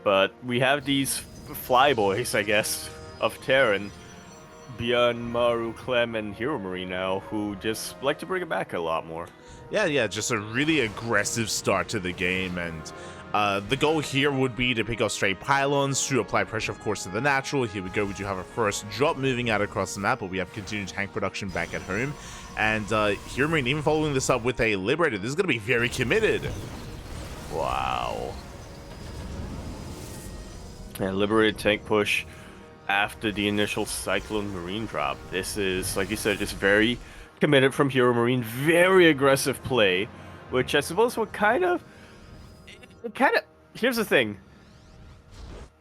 But we have these flyboys, I guess, of Terran, Bjorn, Maru, Clem, and HeRoMaRinE now, who just like to bring it back a lot more. Yeah, just a really aggressive start to the game, and the goal here would be to pick off straight pylons to apply pressure, of course, to the natural. Here we go, we do have our first drop moving out across the map, but we have continued tank production back at home. And HeRoMaRinE even following this up with a Liberator. This is going to be very committed. Wow. And Liberated tank push after the initial Cyclone Marine drop. This is, like you said, just very committed from HeRoMaRinE. Very aggressive play, which I suppose would kind of... Here's the thing.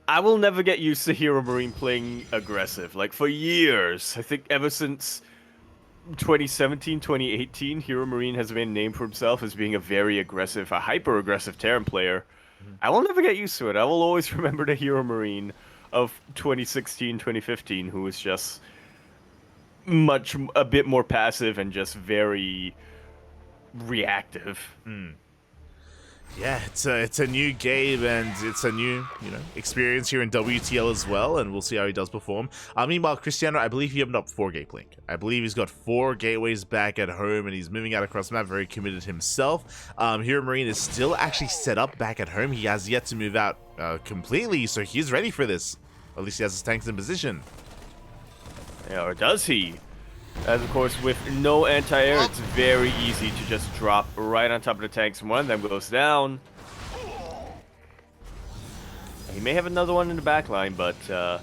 I will never get used to HeRoMaRinE playing aggressive. Like, for years, I think ever since 2017, 2018, HeRoMaRinE has been named for himself as being a very aggressive, a hyper-aggressive Terran player. I will never get used to it. I will always remember the HeRoMaRinE of 2016, 2015, who was just a bit more passive and just very reactive. Yeah, it's a new game, and it's a new, experience here in WTL as well, and we'll see how he does perform. Meanwhile, Krystianer, I believe he opened up 4 gate blink. I believe he's got 4 gateways back at home, and he's moving out across the map, very committed himself. HeRoMaRinE is still actually set up back at home. He has yet to move out completely, so he's ready for this. At least he has his tanks in position. Yeah, or does he? As of course, with no anti-air, it's very easy to just drop right on top of the tanks. One of them goes down. He may have another one in the back line, but yeah,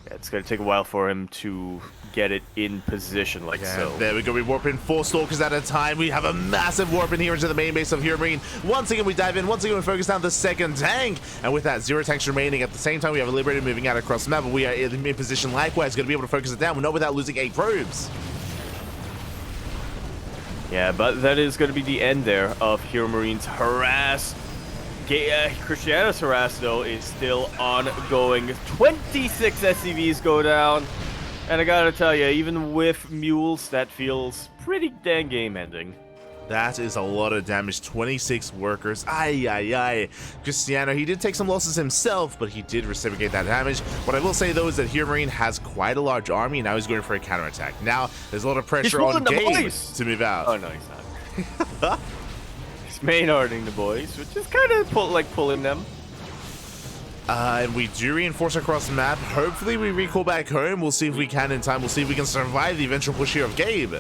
it's going to take a while for him to get it in position like so. There we go. We warp in 4 Stalkers at a time. We have a massive warp in here into the main base of HeRoMaRinE. Once again, we dive in. Once again, we focus down the second tank. And with that, 0 tanks remaining. At the same time, we have a Liberator moving out across the map, but we are in position likewise, going to be able to focus it down. We're not without losing 8 probes. Yeah, but that is going to be the end there of HeRoMaRiNE's harass. Krystianer's harass, though, is still ongoing. 26 SCVs go down. And I gotta tell you, even with mules, that feels pretty dang game-ending. That is a lot of damage. 26 workers. Ay. Krystianer, he did take some losses himself, but he did reciprocate that damage. What I will say, though, is that HeRoMaRinE has quite a large army, and now he's going for a counterattack. Now, there's a lot of pressure on Gabe to move out. Oh, no, he's not. He's main-harding the boys, which is kind of pulling them. And we do reinforce across the map. Hopefully we recall back home. We'll see if we can in time. We'll see if we can survive the eventual push here of Gabe.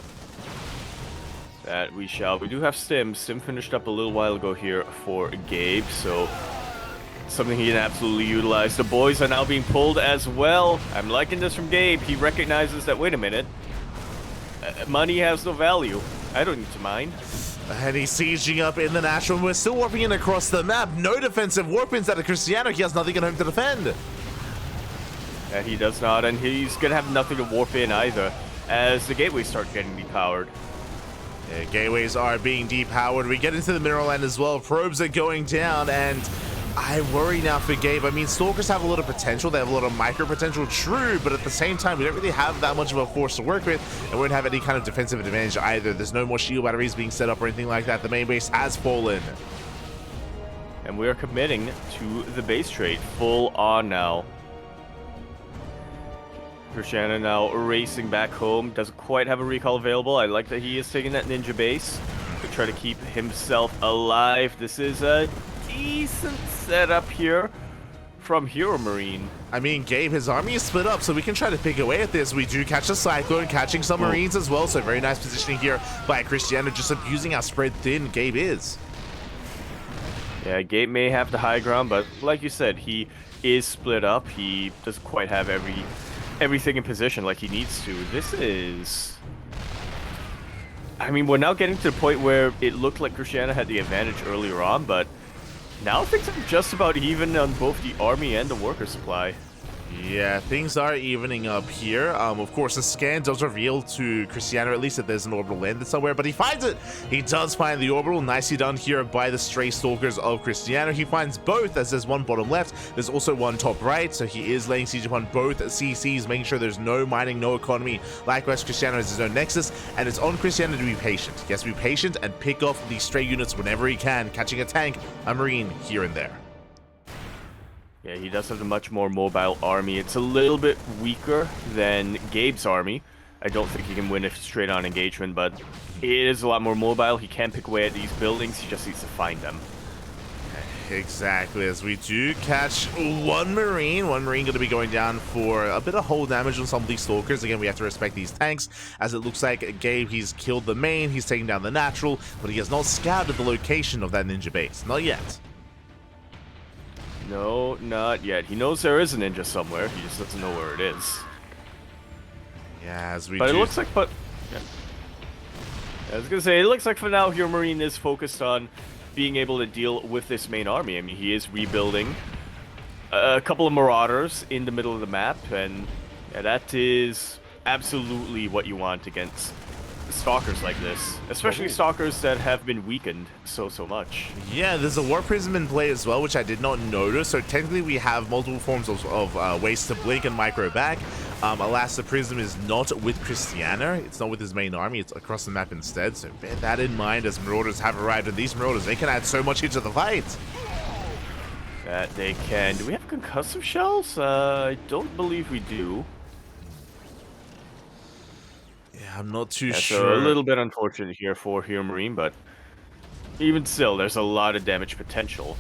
That we shall. We do have Stim. Stim finished up a little while ago here for Gabe, so something he can absolutely utilize. The boys are now being pulled as well. I'm liking this from Gabe. He recognizes that, wait a minute, money has no value. I don't need to mine. And he's sieging up in the natural. We're still warping in across the map. No defensive warp-ins out of Krystianer. He has nothing at home to defend. And he does not, and he's going to have nothing to warp in either, as the gateways start getting depowered. Yeah, gateways are being depowered. We get into the mineral end as well. Probes are going down, and I worry now for Gabe. I mean, Stalkers have a lot of potential. They have a lot of micro potential, true, but at the same time, we don't really have that much of a force to work with, and we don't have any kind of defensive advantage either. There's no more shield batteries being set up or anything like that. The main base has fallen. And we are committing to the base trade full on now. Krystianer now racing back home. Doesn't quite have a recall available. I like that he is taking that ninja base to try to keep himself alive. This is a decent setup here from HeRoMaRinE. I mean, Gabe, his army is split up, so we can try to pick away at this. We do catch a Cyclone, catching some Marines as well, so very nice positioning here by Krystianer, just abusing how spread thin Gabe is. Yeah, Gabe may have the high ground, but like you said, he is split up. He doesn't quite have everything in position like he needs to. This is... I mean, we're now getting to the point where it looked like Krystianer had the advantage earlier on, but now things are just about even on both the army and the worker supply. Yeah, things are evening up here. Of course, the scan does reveal to Krystianer at least that there's an orbital landed somewhere, but he finds it. He does find the orbital. Nicely done here by the stray stalkers of Krystianer. He finds both, as there's one bottom left. There's also one top right, so he is laying siege upon both CCs, making sure there's no mining, no economy. Likewise, Krystianer has his own nexus, and it's on Krystianer to be patient. Yes, be patient and pick off these stray units whenever he can, catching a tank, a marine here and there. Yeah, he does have a much more mobile army. It's a little bit weaker than Gabe's army. I don't think he can win a straight-on engagement, but it is a lot more mobile. He can pick away at these buildings. He just needs to find them. Exactly, as we do catch one Marine going to be going down for a bit of hull damage on some of these Stalkers. Again, we have to respect these tanks, as it looks like Gabe, he's killed the main, he's taken down the natural, but he has not scouted the location of that ninja base. Not yet. No, not yet. He knows there is a ninja somewhere. He just doesn't know where it is. Yeah, as we But it looks like, yeah. I was gonna say, it looks like for now, HeRoMaRinE is focused on being able to deal with this main army. I mean, he is rebuilding a couple of Marauders in the middle of the map, and yeah, that is absolutely what you want against Stalkers like this, especially Stalkers that have been weakened so much. Yeah, there's a War Prism in play as well, which I did not notice. So technically we have multiple forms of ways to blink and micro back. Alas, the Prism is not with Krystianer. It's not with his main army. It's across the map instead. So bear that in mind as Marauders have arrived. And these Marauders, they can add so much into the fight. That they can. Do we have concussive shells? I don't believe we do. Yeah, I'm not too So sure. a little bit unfortunate here for HeRoMaRinE, but even still, there's a lot of damage potential.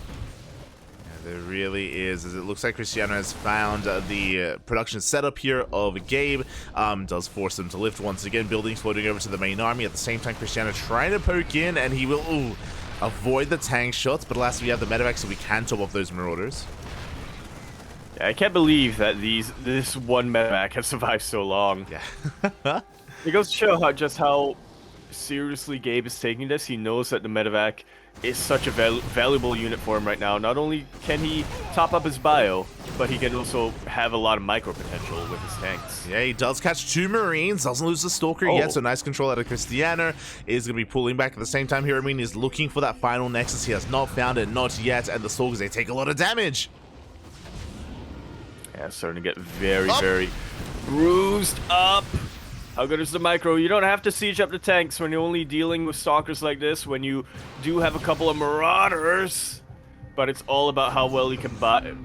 There really is, as it looks like Krystianer has found the production setup here of Gabe. Does force him to lift once again, buildings floating over to the main army. At the same time, Krystianer trying to poke in, and he will avoid the tank shots, but alas, we have the medevac, so we can top off those Marauders. Yeah, I can't believe that this one medevac has survived so long. Yeah. It goes to show how seriously Gabe is taking this. He knows that the medevac is such a valuable unit for him right now. Not only can he top up his bio, but he can also have a lot of micro potential with his tanks. Yeah, he does catch two Marines, doesn't lose the Stalker yet, so nice control out of Krystianer. Is going to be pulling back at the same time. HeRoMaRinE is looking for that final Nexus. He has not found it, not yet, and the Stalkers, they take a lot of damage. Yeah, starting to get very bruised up. How good is the micro? You don't have to siege up the tanks when you're only dealing with Stalkers like this, when you do have a couple of Marauders. But it's all about how well you can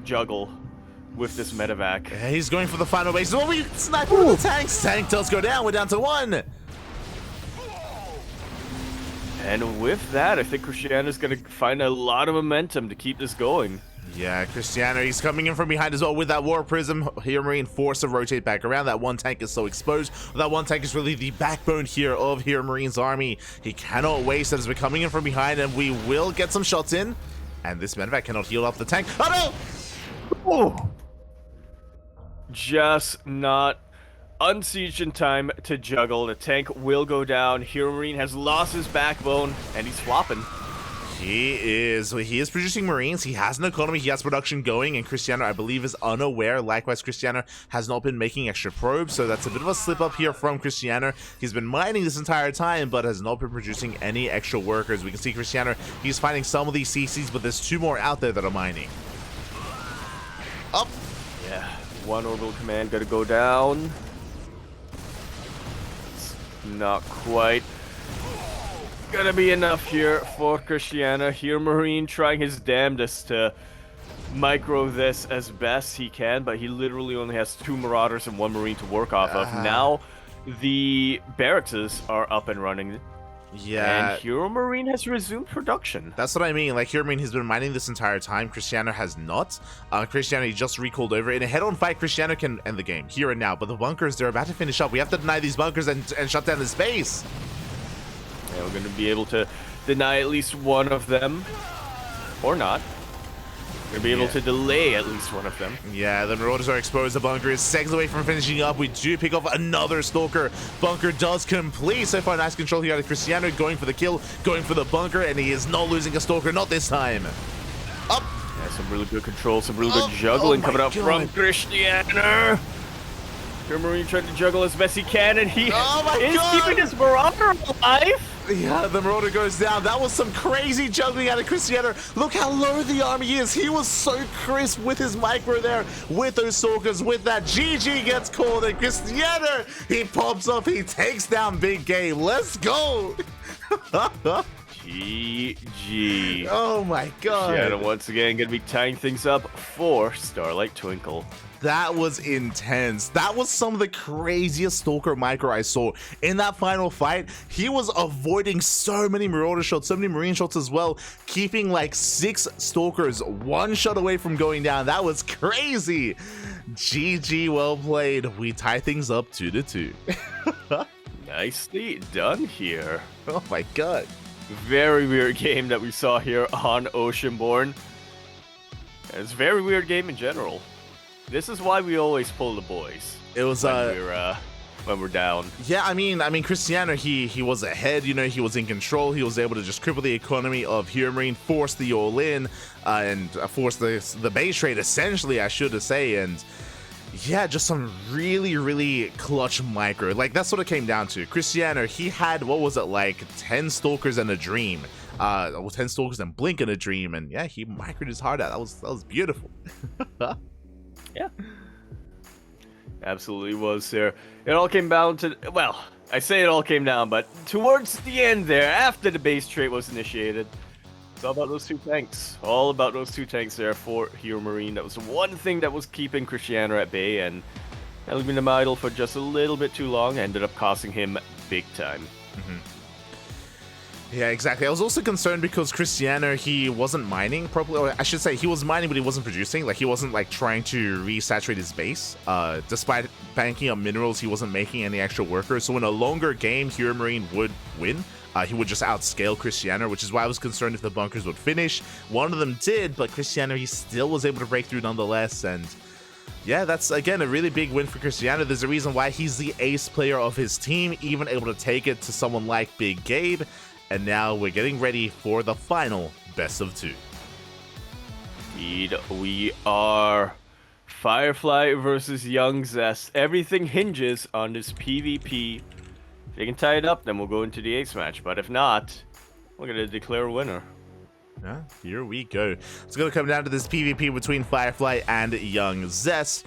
juggle with this medevac. Yeah, he's going for the final base. Oh, we snipe one of the tanks. Tank does go down. We're down to one. And with that, I think Krystianer is going to find a lot of momentum to keep this going. Yeah, Krystianer, he's coming in from behind as well with that War Prism. HeRoMaRinE forced to rotate back around. That one tank is so exposed. That one tank is really the backbone here of HeRoMaRinE's army. He cannot waste as we're coming in from behind, and we will get some shots in. And this medevac cannot heal up the tank. Oh, no! Oh! Just not unsieged in time to juggle. The tank will go down. HeRoMaRinE has lost his backbone, and he's flopping. He is producing Marines. He has an economy. He has production going, and Krystianer, I believe, is unaware. Likewise, Krystianer has not been making extra probes, so that's a bit of a slip up here from Krystianer. He's been mining this entire time, but has not been producing any extra workers. We can see Krystianer, he's finding some of these CCs, but there's two more out there that are mining. Up. Yeah, one orbital command gotta go down. It's not quite gonna be enough here for Krystianer. HeRoMaRinE trying his damnedest to micro this as best he can, but he literally only has two Marauders and one Marine to work off of. Now the barracks are up and running. Yeah. And HeRoMaRinE has resumed production. That's what I mean. Like, HeRoMaRinE has been mining this entire time. Krystianer has not. Krystianer, he just recalled over. In a head-on fight, Krystianer can end the game here and now. But the bunkers, they're about to finish up. We have to deny these bunkers and shut down this base. Yeah, we're going to be able to deny at least one of them. Or not. We're going to be able to delay at least one of them. Yeah, the Marauders are exposed. The bunker is seconds away from finishing up. We do pick off another Stalker. Bunker does complete. So far, nice control here out of Krystianer. Going for the kill, going for the bunker, and he is not losing a Stalker. Not this time. Up. Yeah, some really good control, some really good juggling coming out from Krystianer. HeRoMaRinE trying to juggle as best he can, and he is keeping his Marauder alive. Yeah, the Marauder goes down. That was some crazy juggling out of Krystianer. Look how low the army is. He was so crisp with his micro there, with those Stalkers, with that. GG gets called, and Krystianer, he pops up, he takes down Big Game. Let's go. GG. Oh my god. Krystianer once again going to be tying things up for Starlight Twinkle. That was intense. That was some of the craziest Stalker micro I saw. In that final fight, he was avoiding so many Marauder shots, so many Marine shots as well, keeping like 6 Stalkers one shot away from going down. That was crazy. GG, well played. We tie things up 2-2. Nicely done here. Oh my god. Very weird game that we saw here on Oceanborn. It's a very weird game in general. This is why we always pull the boys. It was when we're down. Yeah, I mean, Krystianer, he was ahead. You know, he was in control. He was able to just cripple the economy of HeRoMaRinE, force the all-in, and force the base trade. Essentially, I should say, and yeah, just some really clutch micro. Like that's what it came down to. Krystianer, he had what was it like 10 Stalkers and a Dream. 10 Stalkers and Blink in a Dream, and yeah, he microed his heart out. That was beautiful. Yeah. Absolutely was there. It all came down to, well, I say it all came down, but towards the end there, after the base trait was initiated, it's all about those 2 tanks. All about those 2 tanks there for HeRoMaRinE. That was the one thing that was keeping Krystianer at bay, and leaving him idle for just a little bit too long ended up costing him big time. Mm-hmm. Yeah, exactly. I was also concerned because Krystianer, he wasn't mining properly. Or I should say, he was mining, but he wasn't producing. Like, he wasn't, like, trying to resaturate his base. Despite banking on minerals, he wasn't making any extra workers. So in a longer game, HeRoMaRinE would win. He would just outscale Krystianer, which is why I was concerned if the bunkers would finish. One of them did, but Krystianer, he still was able to break through nonetheless. And yeah, that's, again, a really big win for Krystianer. There's a reason why he's the ace player of his team, even able to take it to someone like Big Gabe. And now we're getting ready for the final best of 2. Indeed, we are. Firefly versus YoungZest. Everything hinges on this PvP. If they can tie it up, then we'll go into the ace match. But if not, we're going to declare a winner. Yeah, here we go. It's going to come down to this PvP between Firefly and YoungZest.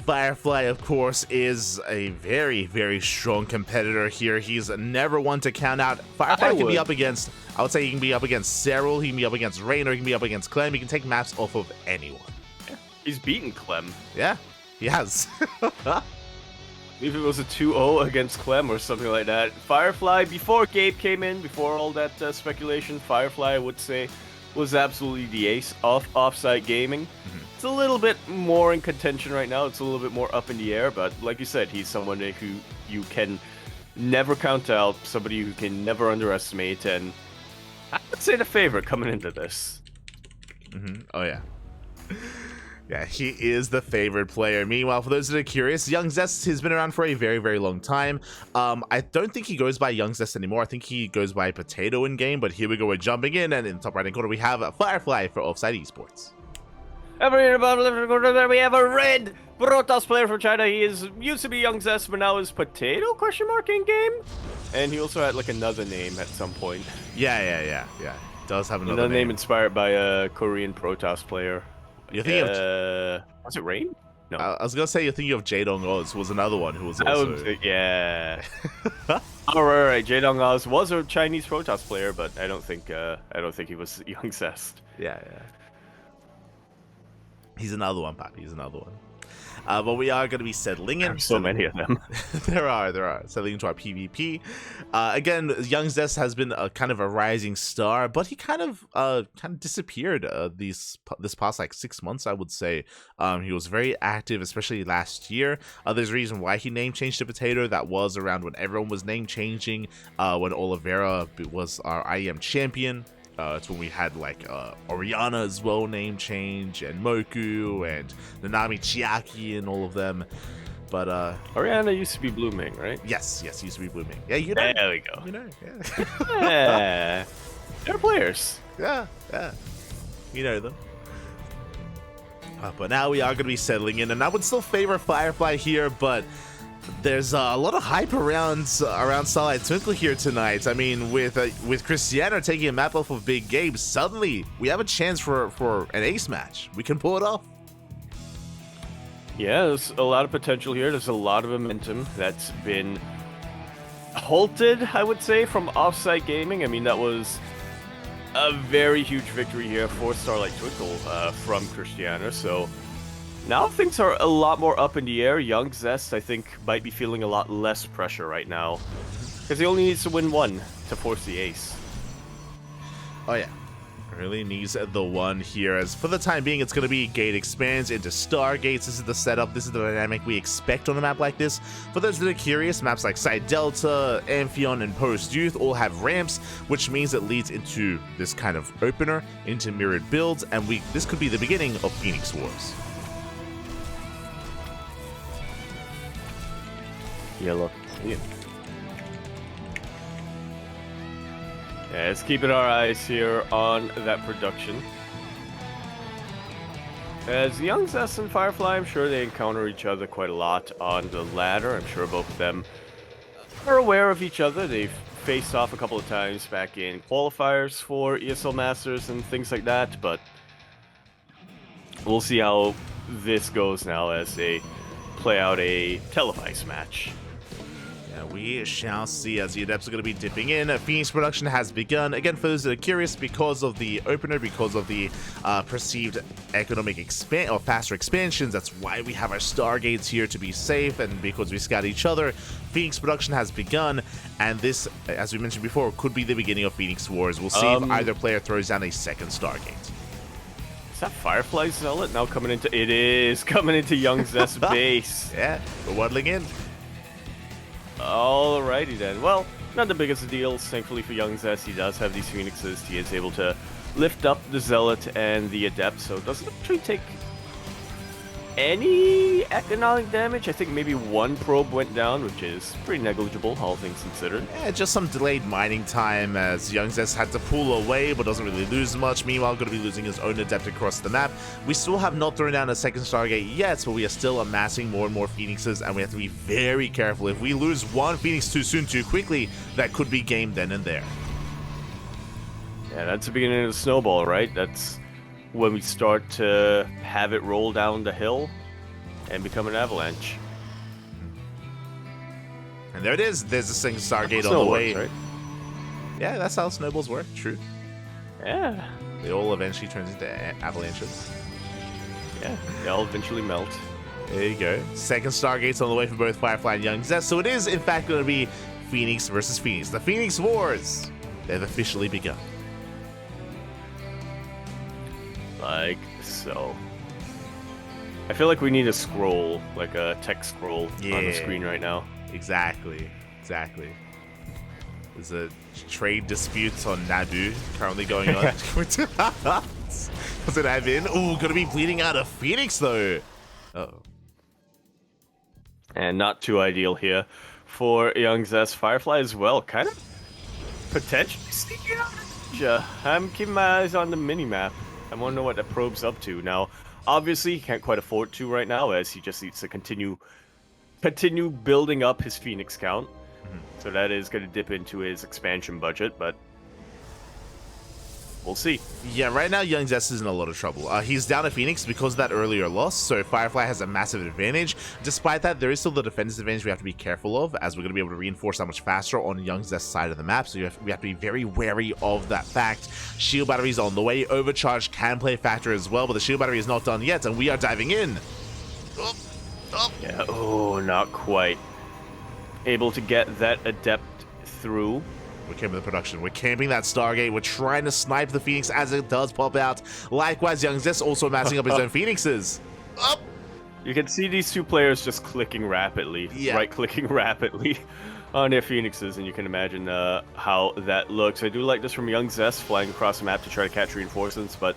Firefly, of course, is a very strong competitor here. He's never one to count out. Firefly can be up against, I would say he can be up against Cyril, he can be up against Rainer, he can be up against Clem, he can take maps off of anyone. Yeah, he's beaten Clem. Yeah, he has. I believe it was a 2-0 against Clem or something like that. Firefly, before Gabe came in, before all that speculation, Firefly, I would say, was absolutely the ace of Offside Gaming. Mm-hmm. It's a little bit more in contention right now. It's a little bit more up in the air, but like you said, he's someone who you can never count out, somebody who can never underestimate, and I would say the favorite coming into this. Mm-hmm. Oh, yeah. Yeah, he is the favorite player. Meanwhile, for those that are curious, YoungZest has been around for a very long time. I don't think he goes by YoungZest anymore. I think he goes by Potato in game, but here we go. We're jumping in, and in the top right-hand corner, we have Firefly for OFFSYDE Esports. Over here in the bottom left corner there, we have a red Protoss player from China. He used to be YoungZest, but now is Potato ? In game. And he also had like another name at some point. Yeah. Does have another name inspired by a Korean Protoss player. You think was it Rain? No. I was gonna say you're thinking of Jaedong Oz was another one who was also. Yeah. Oh, right. Jaedong Oz was a Chinese Protoss player, but I don't think he was YoungZest. Yeah. He's another one, Pappy. He's another one. But we are going to be settling in. There's so many of them. There are. Settling into our PvP. Again, YoungZest has been a kind of a rising star, but he kind of disappeared this past like 6 months, I would say. He was very active, especially last year. There's a reason why he name changed to Potato. That was around when everyone was name changing, when Oliveira was our IEM champion. It's when we had like Oriana as well name change, and Moku and Nanami Chiaki and all of them. But Oriana used to be Blooming, right? Yes, used to be Blooming. Yeah, you know. There we go. You know, yeah. They're players. Yeah. You know them. But now we are going to be settling in, and I would still favor Firefly here, but there's a lot of hype around Starlight Twinkle here tonight. I mean, with Krystianer taking a map off of Big Gabe, suddenly we have a chance for an ace match. We can pull it off. Yeah, there's a lot of potential here. There's a lot of momentum that's been halted, I would say, from Offside Gaming. I mean, that was a very huge victory here for Starlight Twinkle from Krystianer. So now things are a lot more up in the air. YoungZest, I think, might be feeling a lot less pressure right now, because he only needs to win one to force the ace. Oh yeah, really needs the one here. As for the time being, it's going to be gate expands into stargates. This is the setup. This is the dynamic we expect on a map like this. For those that are curious, maps like Side Delta, Amphion, and Post Youth all have ramps, which means it leads into this kind of opener, into mirrored builds, and this could be the beginning of Phoenix Wars. Yellow. Yeah. Yeah, let's keep our eyes here on that production. As YoungZest and Firefly, I'm sure they encounter each other quite a lot on the ladder. I'm sure both of them are aware of each other. They've faced off a couple of times back in qualifiers for ESL Masters and things like that, but we'll see how this goes now as they play out a televised match. We shall see, as the Adepts are going to be dipping in. Phoenix production has begun. Again, for those that are curious, because of the opener, because of the perceived economic faster expansions, that's why we have our Stargates here to be safe, and because we scout each other. Phoenix production has begun, and this, as we mentioned before, could be the beginning of Phoenix Wars. We'll see if either player throws down a second Stargate. Is that Firefly Zealot now coming into... It is coming into YoungZest's base. Yeah, we're waddling in. Alrighty then. Well, not the biggest of deals. Thankfully for YoungZest, he does have these Phoenixes. He is able to lift up the Zealot and the Adept, so it doesn't actually take any economic damage. I think maybe one probe went down, which is pretty negligible, all things considered. Yeah, just some delayed mining time as YoungZest had to pull away, but doesn't really lose much. Meanwhile, going to be losing his own Adept across the map. We still have not thrown down a second Stargate yet, but we are still amassing more and more Phoenixes, and we have to be very careful. If we lose one Phoenix too soon, too quickly, that could be game then and there. Yeah, that's the beginning of the snowball, right? That's when we start to have it roll down the hill and become an avalanche. And there it is. There's a single Stargate on the way. Works, right? Yeah, that's how snowballs work. True. Yeah. They all eventually turn into avalanches. Yeah, they all eventually melt. There you go. Second Stargate's on the way for both Firefly and YoungZest. So it is, in fact, going to be Phoenix versus Phoenix. The Phoenix Wars. They've officially begun. Like so. I feel like we need a scroll, like a text scroll on the screen right now. Exactly. There's a trade dispute on Nadu currently going on. Does it have in? Ooh, gonna be bleeding out a Phoenix though. Uh-oh. And not too ideal here for YoungZest. Firefly as well, kind of potentially sneaking out. Yeah, I'm keeping my eyes on the mini-map. I want to know what that probe's up to. Now, obviously, he can't quite afford to right now, as he just needs to continue building up his Phoenix count. So that is going to dip into his expansion budget, but we'll see. Yeah, right now, YoungZest is in a lot of trouble. He's down a Phoenix because of that earlier loss, so Firefly has a massive advantage. Despite that, there is still the defensive advantage we have to be careful of, as we're going to be able to reinforce that much faster on YoungZest's side of the map, so we have to be very wary of that fact. Shield batteries on the way. Overcharge can play a factor as well, but the shield battery is not done yet, and we are diving in. Yeah, oh, not quite. Able to get that Adept through. We're camping the production. We're camping that Stargate. We're trying to snipe the Phoenix as it does pop out. Likewise, YoungZest also amassing up his own Phoenixes. Up. You can see these two players just clicking rapidly. Yeah. Right-clicking rapidly on their Phoenixes, and you can imagine how that looks. I do like this from YoungZest, flying across the map to try to catch reinforcements, but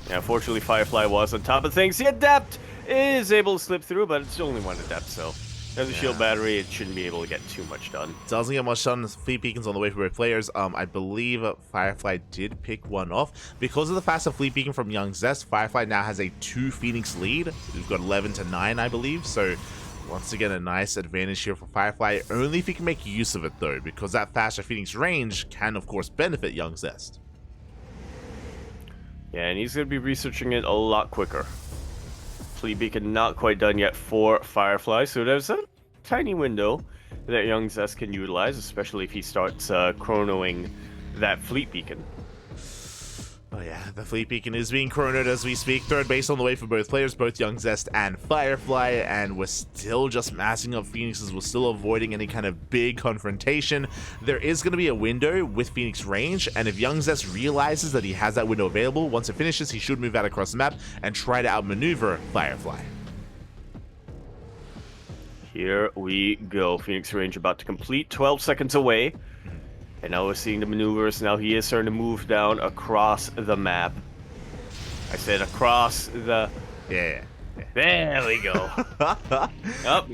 yeah, unfortunately Firefly was on top of things. The Adept is able to slip through, but it's only one Adept, so there's a shield battery. It shouldn't be able to get too much done. Doesn't get much done. Fleet beacons on the way for both players. I believe Firefly did pick one off. Because of the faster fleet beacon from YoungZest, Firefly now has a 2 Phoenix lead. We've got 11 to 9, I believe. So once again, a nice advantage here for Firefly. Only if he can make use of it, though, because that faster Phoenix range can, of course, benefit YoungZest. Yeah, and he's going to be researching it a lot quicker. Fleet beacon not quite done yet for Firefly, so there's a tiny window that YoungZest can utilize, especially if he starts chronoing that fleet beacon. Oh yeah, the fleet beacon is being chronoed as we speak. Third base on the way for both players, both YoungZest and Firefly, and we're still just massing up Phoenixes. We're still avoiding any kind of big confrontation. There is going to be a window with Phoenix range, and if YoungZest realizes that he has that window available, once it finishes, he should move out across the map and try to outmaneuver Firefly. Here we go. Phoenix range about to complete, 12 seconds away. And now we're seeing the maneuvers. Now he is starting to move down across the map. I said across the... Yeah. There we go. Oh,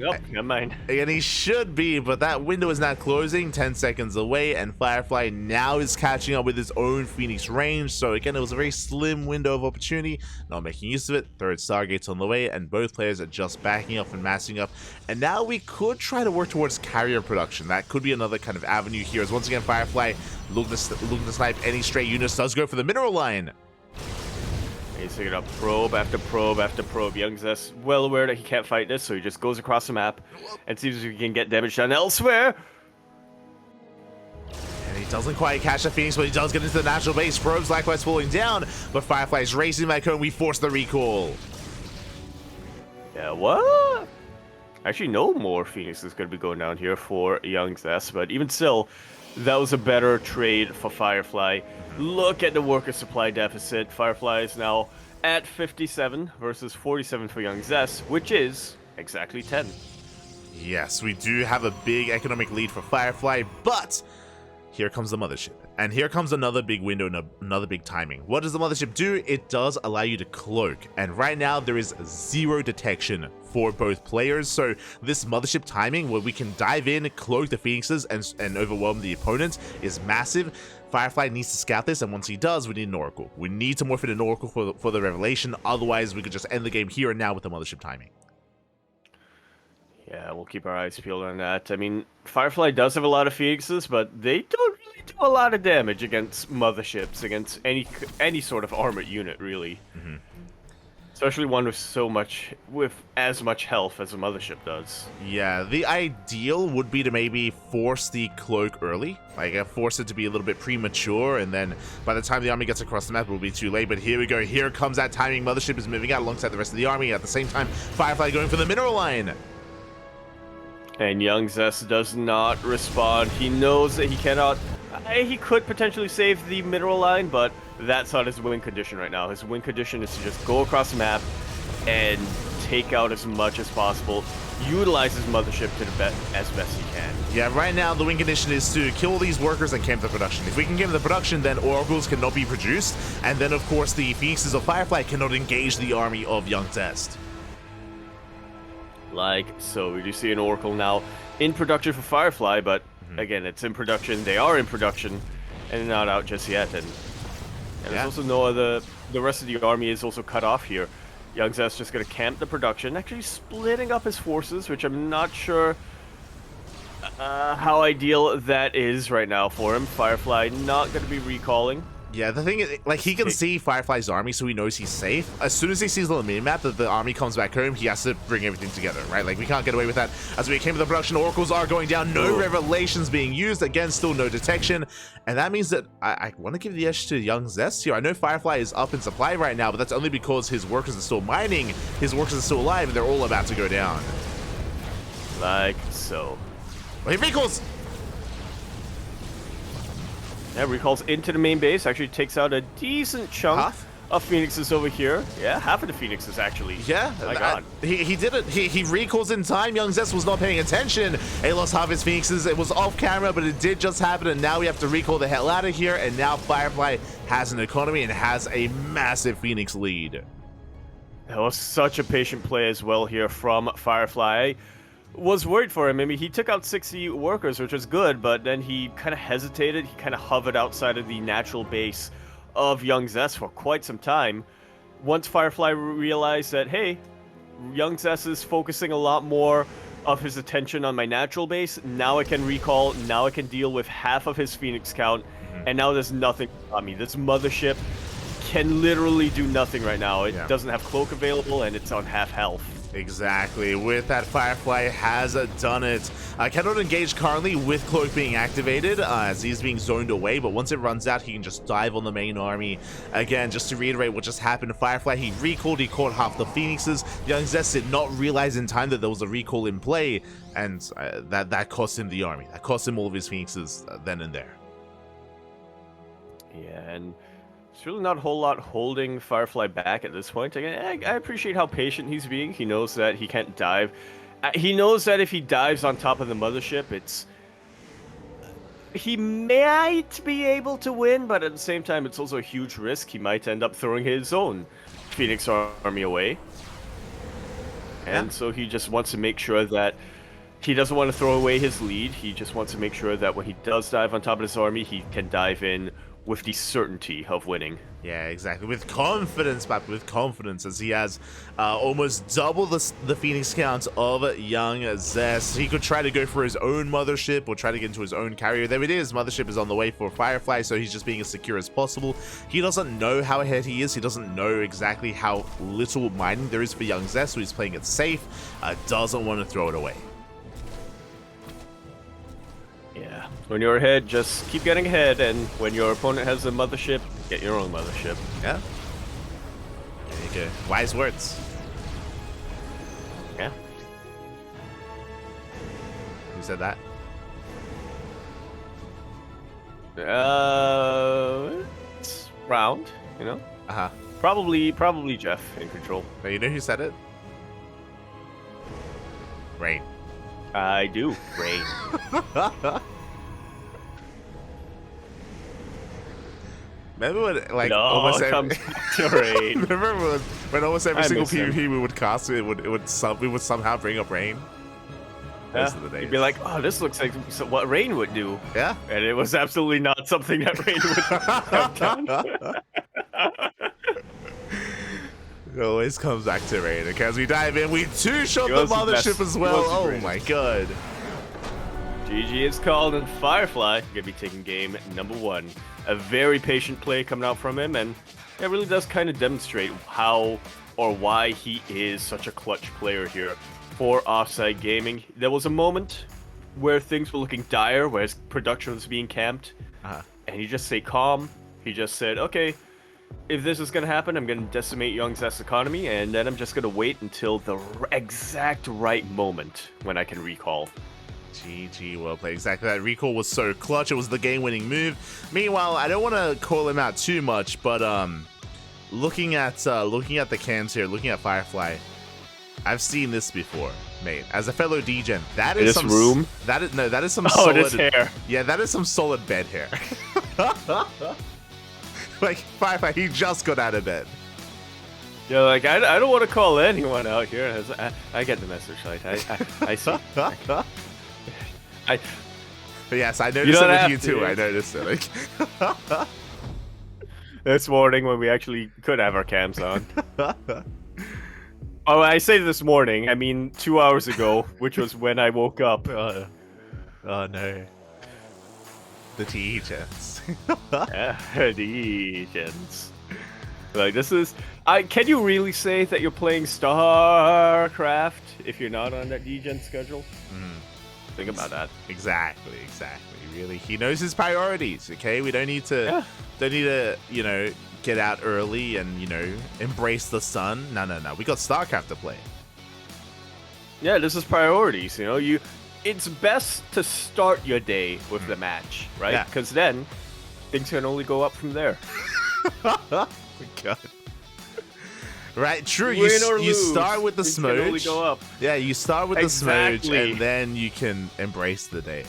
never mind. And he should be, but that window is now closing, 10 seconds away, and Firefly now is catching up with his own Phoenix range. So again, it was a very slim window of opportunity, not making use of it. Third Stargate's on the way, and both players are just backing up and massing up. And now we could try to work towards carrier production. That could be another kind of avenue here, as once again, Firefly looking to snipe any stray units, does go for the mineral line. He's picking up probe after probe after probe. YoungZest well aware that he can't fight this, so he just goes across the map and sees if he can get damage done elsewhere. And he doesn't quite catch the Phoenix, but he does get into the natural base. Probes likewise falling down, but Firefly is racing back home. We force the recall. Yeah, what? Actually, no more Phoenix is going to be going down here for YoungZest, but even still, that was a better trade for Firefly. Look at the worker supply deficit. Firefly is now at 57 versus 47 for YoungZest, which is exactly 10. Yes, we do have a big economic lead for Firefly, but here comes the mothership. And here comes another big window and another big timing. What does the mothership do? It does allow you to cloak. And right now, there is 0 detection for both players. So this mothership timing, where we can dive in, cloak the Phoenixes, and overwhelm the opponents, is massive. Firefly needs to scout this, and once he does, we need an Oracle. We need to morph in an Oracle for the Revelation. Otherwise, we could just end the game here and now with the mothership timing. Yeah, we'll keep our eyes peeled on that. I mean, Firefly does have a lot of Phoenixes, but they don't really do a lot of damage against motherships, against any sort of armored unit, really. Mm-hmm. Especially one with as much health as a mothership does. Yeah, the ideal would be to maybe force the cloak early, like force it to be a little bit premature, and then by the time the army gets across the map, it will be too late. But here we go. Here comes that timing. Mothership is moving out alongside the rest of the army. At the same time, Firefly going for the mineral line. And YoungZest does not respond. He knows that he cannot... He could potentially save the mineral line, but that's not his win condition right now. His win condition is to just go across the map and take out as much as possible. Utilize his mothership to the as best he can. Yeah, right now the win condition is to kill these workers and camp the production. If we can camp the production, then oracles cannot be produced, and then of course the Phoenixes of Firefly cannot engage the army of YoungZest. Like so, we do see an Oracle now in production for Firefly, but again, it's in production. They are in production, and not out just yet. And there's also no other. The rest of the army is also cut off here. YoungZest just going to camp the production, actually splitting up his forces, which I'm not sure how ideal that is right now for him. Firefly not going to be recalling. Yeah, the thing is, like, he can see Firefly's army, so he knows he's safe. As soon as he sees on the mini-map that the army comes back home, he has to bring everything together, right? Like, we can't get away with that. As we came to the production, oracles are going down. No revelations being used. Again, still no detection. And that means that I want to give the edge to YoungZest here. I know Firefly is up in supply right now, but that's only because his workers are still mining, his workers are still alive, and they're all about to go down. Like so. Well, he recalls! Yeah, recalls into the main base, actually takes out a decent chunk of Phoenixes over here. Yeah, half of the Phoenixes, actually. Yeah, my God. He did it. He recalls in time. YoungZest was not paying attention. He lost half his Phoenixes. It was off camera, but it did just happen, and now we have to recall the hell out of here, and now Firefly has an economy and has a massive Phoenix lead. That was such a patient play as well here from Firefly. Was worried for him. I mean, he took out 60 workers, which was good, but then he kind of hesitated. He kind of hovered outside of the natural base of YoungZest for quite some time. Once Firefly realized that, hey, YoungZest is focusing a lot more of his attention on my natural base, now I can recall, now I can deal with half of his Phoenix count, and now there's nothing on me. This mothership can literally do nothing right now. It doesn't have cloak available, and it's on half health. Exactly. With that, Firefly has done it. Cannot engage currently with Cloak being activated as he's being zoned away, but once it runs out, he can just dive on the main army. Again, just to reiterate what just happened, Firefly, he recalled, he caught half the Phoenixes. YoungZest did not realize in time that there was a recall in play, and that cost him the army. That cost him all of his Phoenixes then and there. Yeah, and it's really not a whole lot holding Firefly back at this point. Again, I appreciate how patient he's being. He knows that he can't dive. He knows that if he dives on top of the mothership, he might be able to win, but at the same time, it's also a huge risk. He might end up throwing his own Phoenix army away. And so he just wants to make sure that he doesn't want to throw away his lead. He just wants to make sure that when he does dive on top of his army, he can dive in with the certainty of winning. Yeah, exactly. With confidence, but with confidence, as he has almost double the Phoenix count of YoungZest. He could try to go for his own mothership or try to get into his own carrier. There it is. Mothership is on the way for Firefly, so he's just being as secure as possible. He doesn't know how ahead he is. He doesn't know exactly how little mining there is for YoungZest, so he's playing it safe. Doesn't want to throw it away. Yeah, when you're ahead, just keep getting ahead, and when your opponent has a mothership, get your own mothership. Yeah. There you go. Wise words. Yeah. Who said that? It's round, you know? Uh-huh. Probably Jeff in control. But you know who said it? Rain. I do. Rain. Remember when, like, No, almost it comes back to Rain. remember when almost every single miss him. PvP we would cast, we would somehow bring up Rain? Those are the days. You'd be like, oh, this looks like what Rain would do. Yeah. And it was absolutely not something that Rain would have done. It always comes back to Rain. Okay, as we dive in, we two-shot the mothership as well. Oh my god. GG is called, and Firefly gonna be taking game number 1. A very patient play coming out from him, and it really does kind of demonstrate how or why he is such a clutch player here for Offside Gaming. There was a moment where things were looking dire, where his production was being camped, and he just stayed calm. He just said, okay, if this is going to happen, I'm going to decimate YoungZest's economy, and then I'm just going to wait until the exact right moment when I can recall. GG, well played. Exactly, that recall was so clutch. It was the game-winning move. Meanwhile, I don't want to call him out too much, but looking at the cams here, looking at Firefly, I've seen this before, mate. As a fellow degen, that is some room. That is some Oh, solid it is hair. Yeah, that is some solid bed hair. Like Firefly, he just got out of bed. Yeah, like I don't want to call anyone out here. I get the message. Like I see. But yes, I noticed it with you too. I noticed it. Like this morning when we actually could have our cams on. Oh, I say this morning. I mean 2 hours ago, which was when I woke up. Oh no. The T-Gens. T-Gens. Like this is. Can you really say that you're playing StarCraft if you're not on that D-Gen schedule? Think about that. Exactly. Really, he knows his priorities. Okay, we don't need to, you know, get out early and embrace the sun. No. We got StarCraft to play. Yeah, this is priorities. You know, it's best to start your day with the match, right? Yeah. Because then things can only go up from there. Oh my god. Right, true. Win or You lose, start with the things can only smooch. go up. Yeah, you start with the smooch, Exactly. and then you can embrace the day.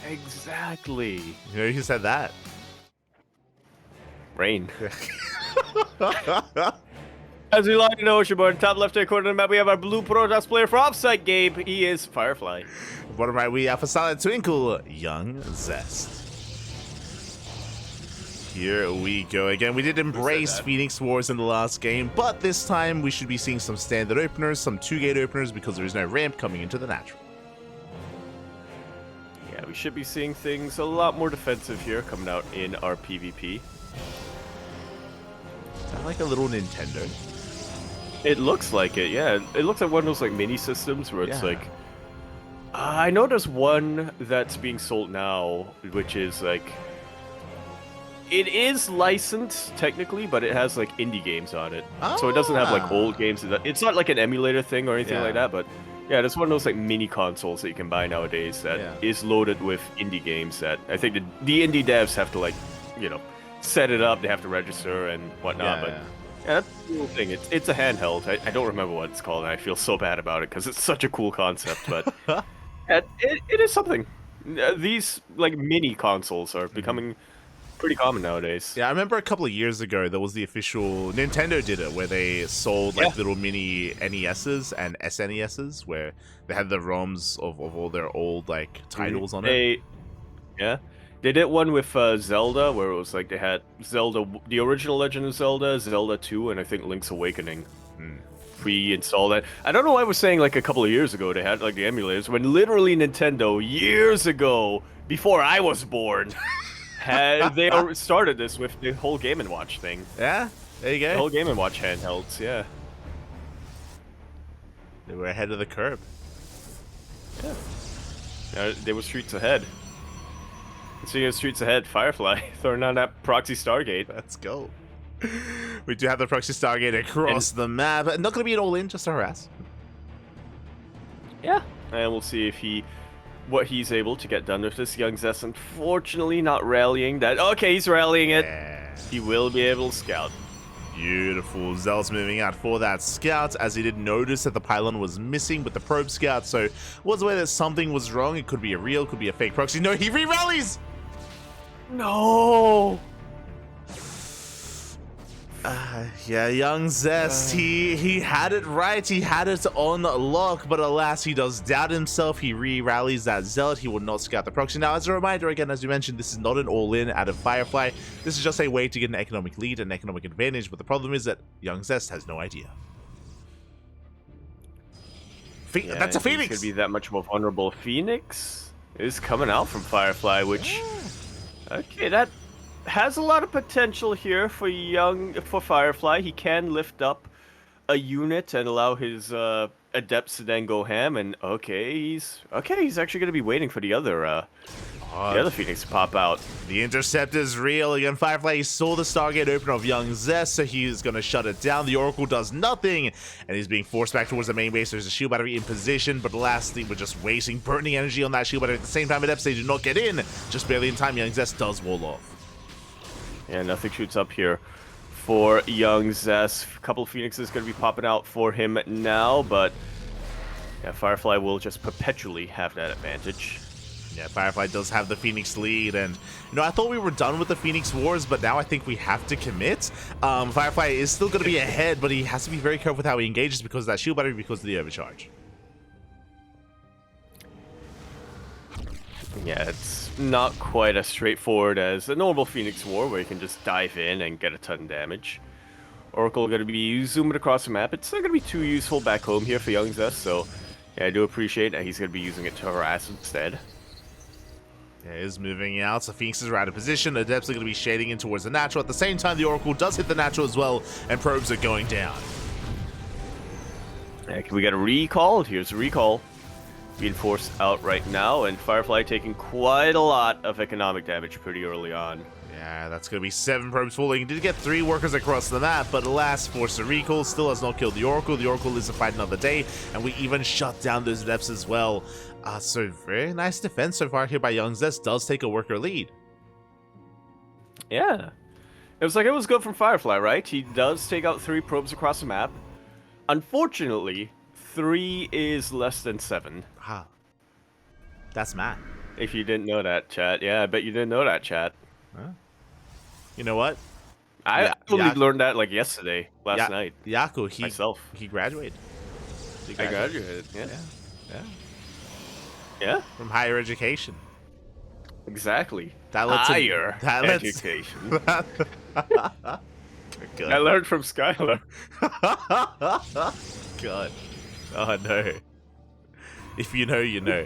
Exactly. You know who said that? Rain. As we like to know, Oceanborn, top left-hand corner of the map, we have our blue Protoss player for Offside Game. He is Firefly. Bottom right, we have for Starlight Twinkle, YoungZest. Here we go again. We did embrace Phoenix Wars in the last game, but this time we should be seeing some standard openers, some 2-gate openers, because there is no ramp coming into the natural. Yeah, we should be seeing things a lot more defensive here coming out in our PvP. Sound like a little Nintendo. It looks like it, yeah. It looks like one of those like mini systems where it's Yeah. like. I know there's one that's being sold now, which is like. It is licensed technically, but it has like indie games on it, so it doesn't have like old games. It's not like an emulator thing or anything like that, but yeah, there's one of those like mini consoles that you can buy nowadays that is loaded with indie games that I think the indie devs have to like, you know, set it up. They have to register and whatnot. But yeah, that's the cool thing. It's a handheld. I don't remember what it's called, and I feel so bad about it because it's such a cool concept. But it is something. These like mini consoles are becoming pretty common nowadays. Yeah, I remember a couple of years ago there was the official Nintendo did it where they sold like little mini NESs and SNESs where they had the ROMs of all their old like titles on it. Yeah. They did one with Zelda where it was like they had Zelda, the original Legend of Zelda, Zelda 2, and I think Link's Awakening. Pre-installed that. I don't know why I was saying like a couple of years ago they had like the emulators when literally Nintendo years ago before I was born they started this with the whole Game & Watch thing. Yeah, there you go. The whole Game & Watch handhelds, yeah. They were ahead of the curve. Yeah. They were streets ahead. Speaking of streets ahead, Firefly throwing on that proxy Stargate. Let's go. We do have the proxy Stargate across the map. Not going to be an all-in, just to harass. Yeah, and we'll see if what he's able to get done with this. YoungZest, unfortunately, not rallying that. Okay, he's rallying it. Yeah. He will be able to scout. Beautiful. Zell's moving out for that scout, as he did notice that the pylon was missing with the probe scout, so was aware that something was wrong. It could be a real, could be a fake proxy. No, he re-rallies! No! Yeah, YoungZest, he had it right, he had it on lock, but alas, he does doubt himself. He re-rallies that Zealot. He will not scout the proxy. Now, as a reminder, again, as we mentioned, this is not an all-in out of Firefly. This is just a way to get an economic lead, an economic advantage, but the problem is that YoungZest has no idea. That's a Phoenix! It's gonna be that much more vulnerable. Phoenix is coming out from Firefly, which... Okay, that has a lot of potential here for Firefly. He can lift up a unit and allow his adepts to then go ham. And he's actually going to be waiting for the other Phoenix to pop out. The intercept is real. Again, Firefly saw the Stargate open of YoungZest, so he's going to shut it down. The Oracle does nothing, and he's being forced back towards the main base. There's a shield battery in position, but lastly, we're just wasting burning energy on that shield battery. At the same time, adepts, they do not get in. Just barely in time, YoungZest does wall off. Yeah, nothing shoots up here for YoungZest. A couple of Phoenixes going to be popping out for him now, but yeah, Firefly will just perpetually have that advantage. Yeah, Firefly does have the Phoenix lead, and you know, I thought we were done with the Phoenix Wars, but now I think we have to commit. Firefly is still going to be ahead, but he has to be very careful with how he engages because of that shield battery, because of the overcharge. Yeah, it's not quite as straightforward as a normal Phoenix War, where you can just dive in and get a ton of damage. Oracle going to be zooming across the map. It's not going to be too useful back home here for YoungZest, so yeah, I do appreciate that he's going to be using it to harass instead. Yeah, is moving out, so Phoenixes are out of position. They're definitely going to be shading in towards the natural. At the same time, the Oracle does hit the natural as well, and probes are going down. Yeah, can we get a recall? Here's a recall. Being forced out right now, and Firefly taking quite a lot of economic damage pretty early on. Yeah, that's going to be 7 probes falling. He did get 3 workers across the map, but alas, forced a recall. Still has not killed the Oracle. The Oracle lives to fight another day, and we even shut down those depths as well. So very nice defense so far here by YoungZest. Does take a worker lead. Yeah. It was good from Firefly, right? He does take out 3 probes across the map. Unfortunately, 3 is less than 7. Wow. That's mad. If you didn't know that, chat. Yeah, I bet you didn't know that, chat. Huh? You know what? I only learned that like yesterday, last night. Yaku, myself. He graduated. I graduated, yeah. Yeah? From higher education. Exactly. Higher education. Good. I learned from Skylar. God. Oh no. If you know, you know.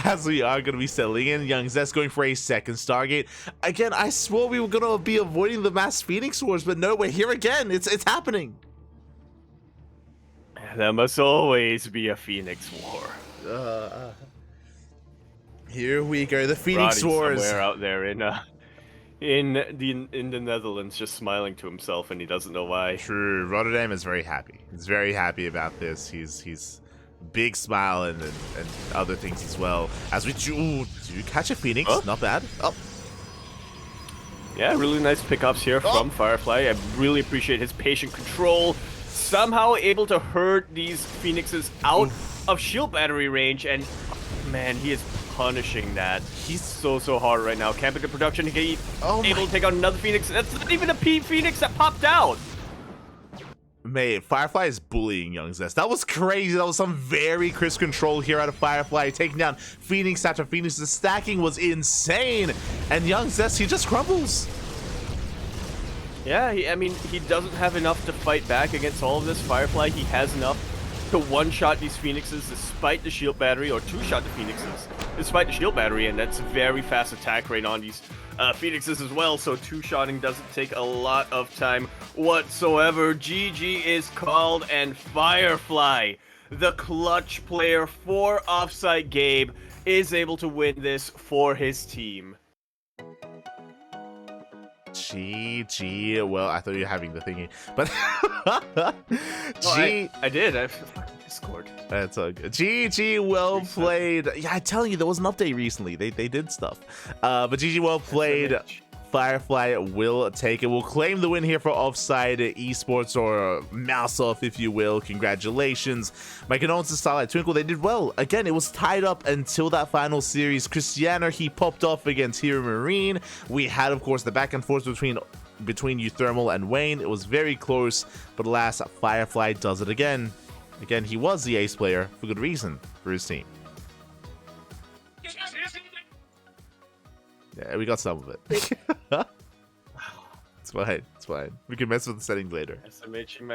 As we are going to be settling in, YoungZest going for a second Stargate. Again, I swore we were going to be avoiding the mass Phoenix Wars, but no, we're here again. It's happening. There must always be a Phoenix War. Here we go, the Phoenix Wars. Somewhere out there in the Netherlands, just smiling to himself, and he doesn't know why. True, Rotterdam is very happy. He's very happy about this. He's big smile and other things as well. As we do catch a Phoenix, not bad. Oh. Yeah, really nice pickups here from Firefly. I really appreciate his patient control. Somehow able to herd these Phoenixes out of shield battery range, and man, he is punishing that. He's so hard right now. Can't pick up production. He able to take out another Phoenix. That's not even a Phoenix that popped out. Mate, Firefly is bullying YoungZest. That was crazy. That was some very crisp control here out of Firefly, taking down Phoenix after Phoenix. The stacking was insane, and YoungZest, he just crumbles. Yeah, I mean, he doesn't have enough to fight back against all of this. Firefly, he has enough to one-shot these Phoenixes despite the shield battery, or two-shot the Phoenixes despite the shield battery, and that's very fast attack rate on these Phoenixes as well, so two-shotting doesn't take a lot of time whatsoever. GG is called, and Firefly, the clutch player for Offside Gabe, is able to win this for his team. GG. Well, I thought you were having the thingy, but I did. I Discord. That's all good. GG, well played. Yeah, I'm telling you, there was an update recently. They did stuff. But GG, well played. Firefly will take it. We'll claim the win here for OFFSYDE Esports, or mouse off, if you will. Congratulations. My condolences to Starlight Twinkle. They did well. Again, it was tied up until that final series. Krystianer, he popped off against HeRoMaRinE. We had, of course, the back and forth between uThermal and Wayne. It was very close, but alas, Firefly does it again. Again, he was the ace player for good reason for his team. Yeah, we got some of it. It's fine. It's fine. We can mess with the settings later. SMHing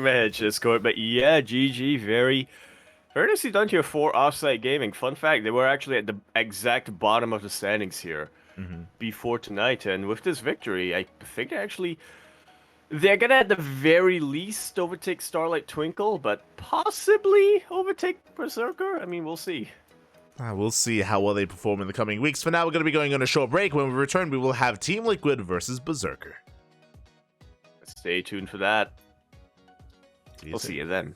my head, Discord. But yeah, GG, very nicely done here for Offside Gaming. Fun fact, they were actually at the exact bottom of the standings here before tonight. And with this victory, I think they're gonna at the very least overtake Starlight Twinkle, but possibly overtake Berserker. I mean, we'll see. We'll see how well they perform in the coming weeks. For now, we're going to be going on a short break. When we return, we will have Team Liquid versus Berserker. Stay tuned for that. We'll see you then.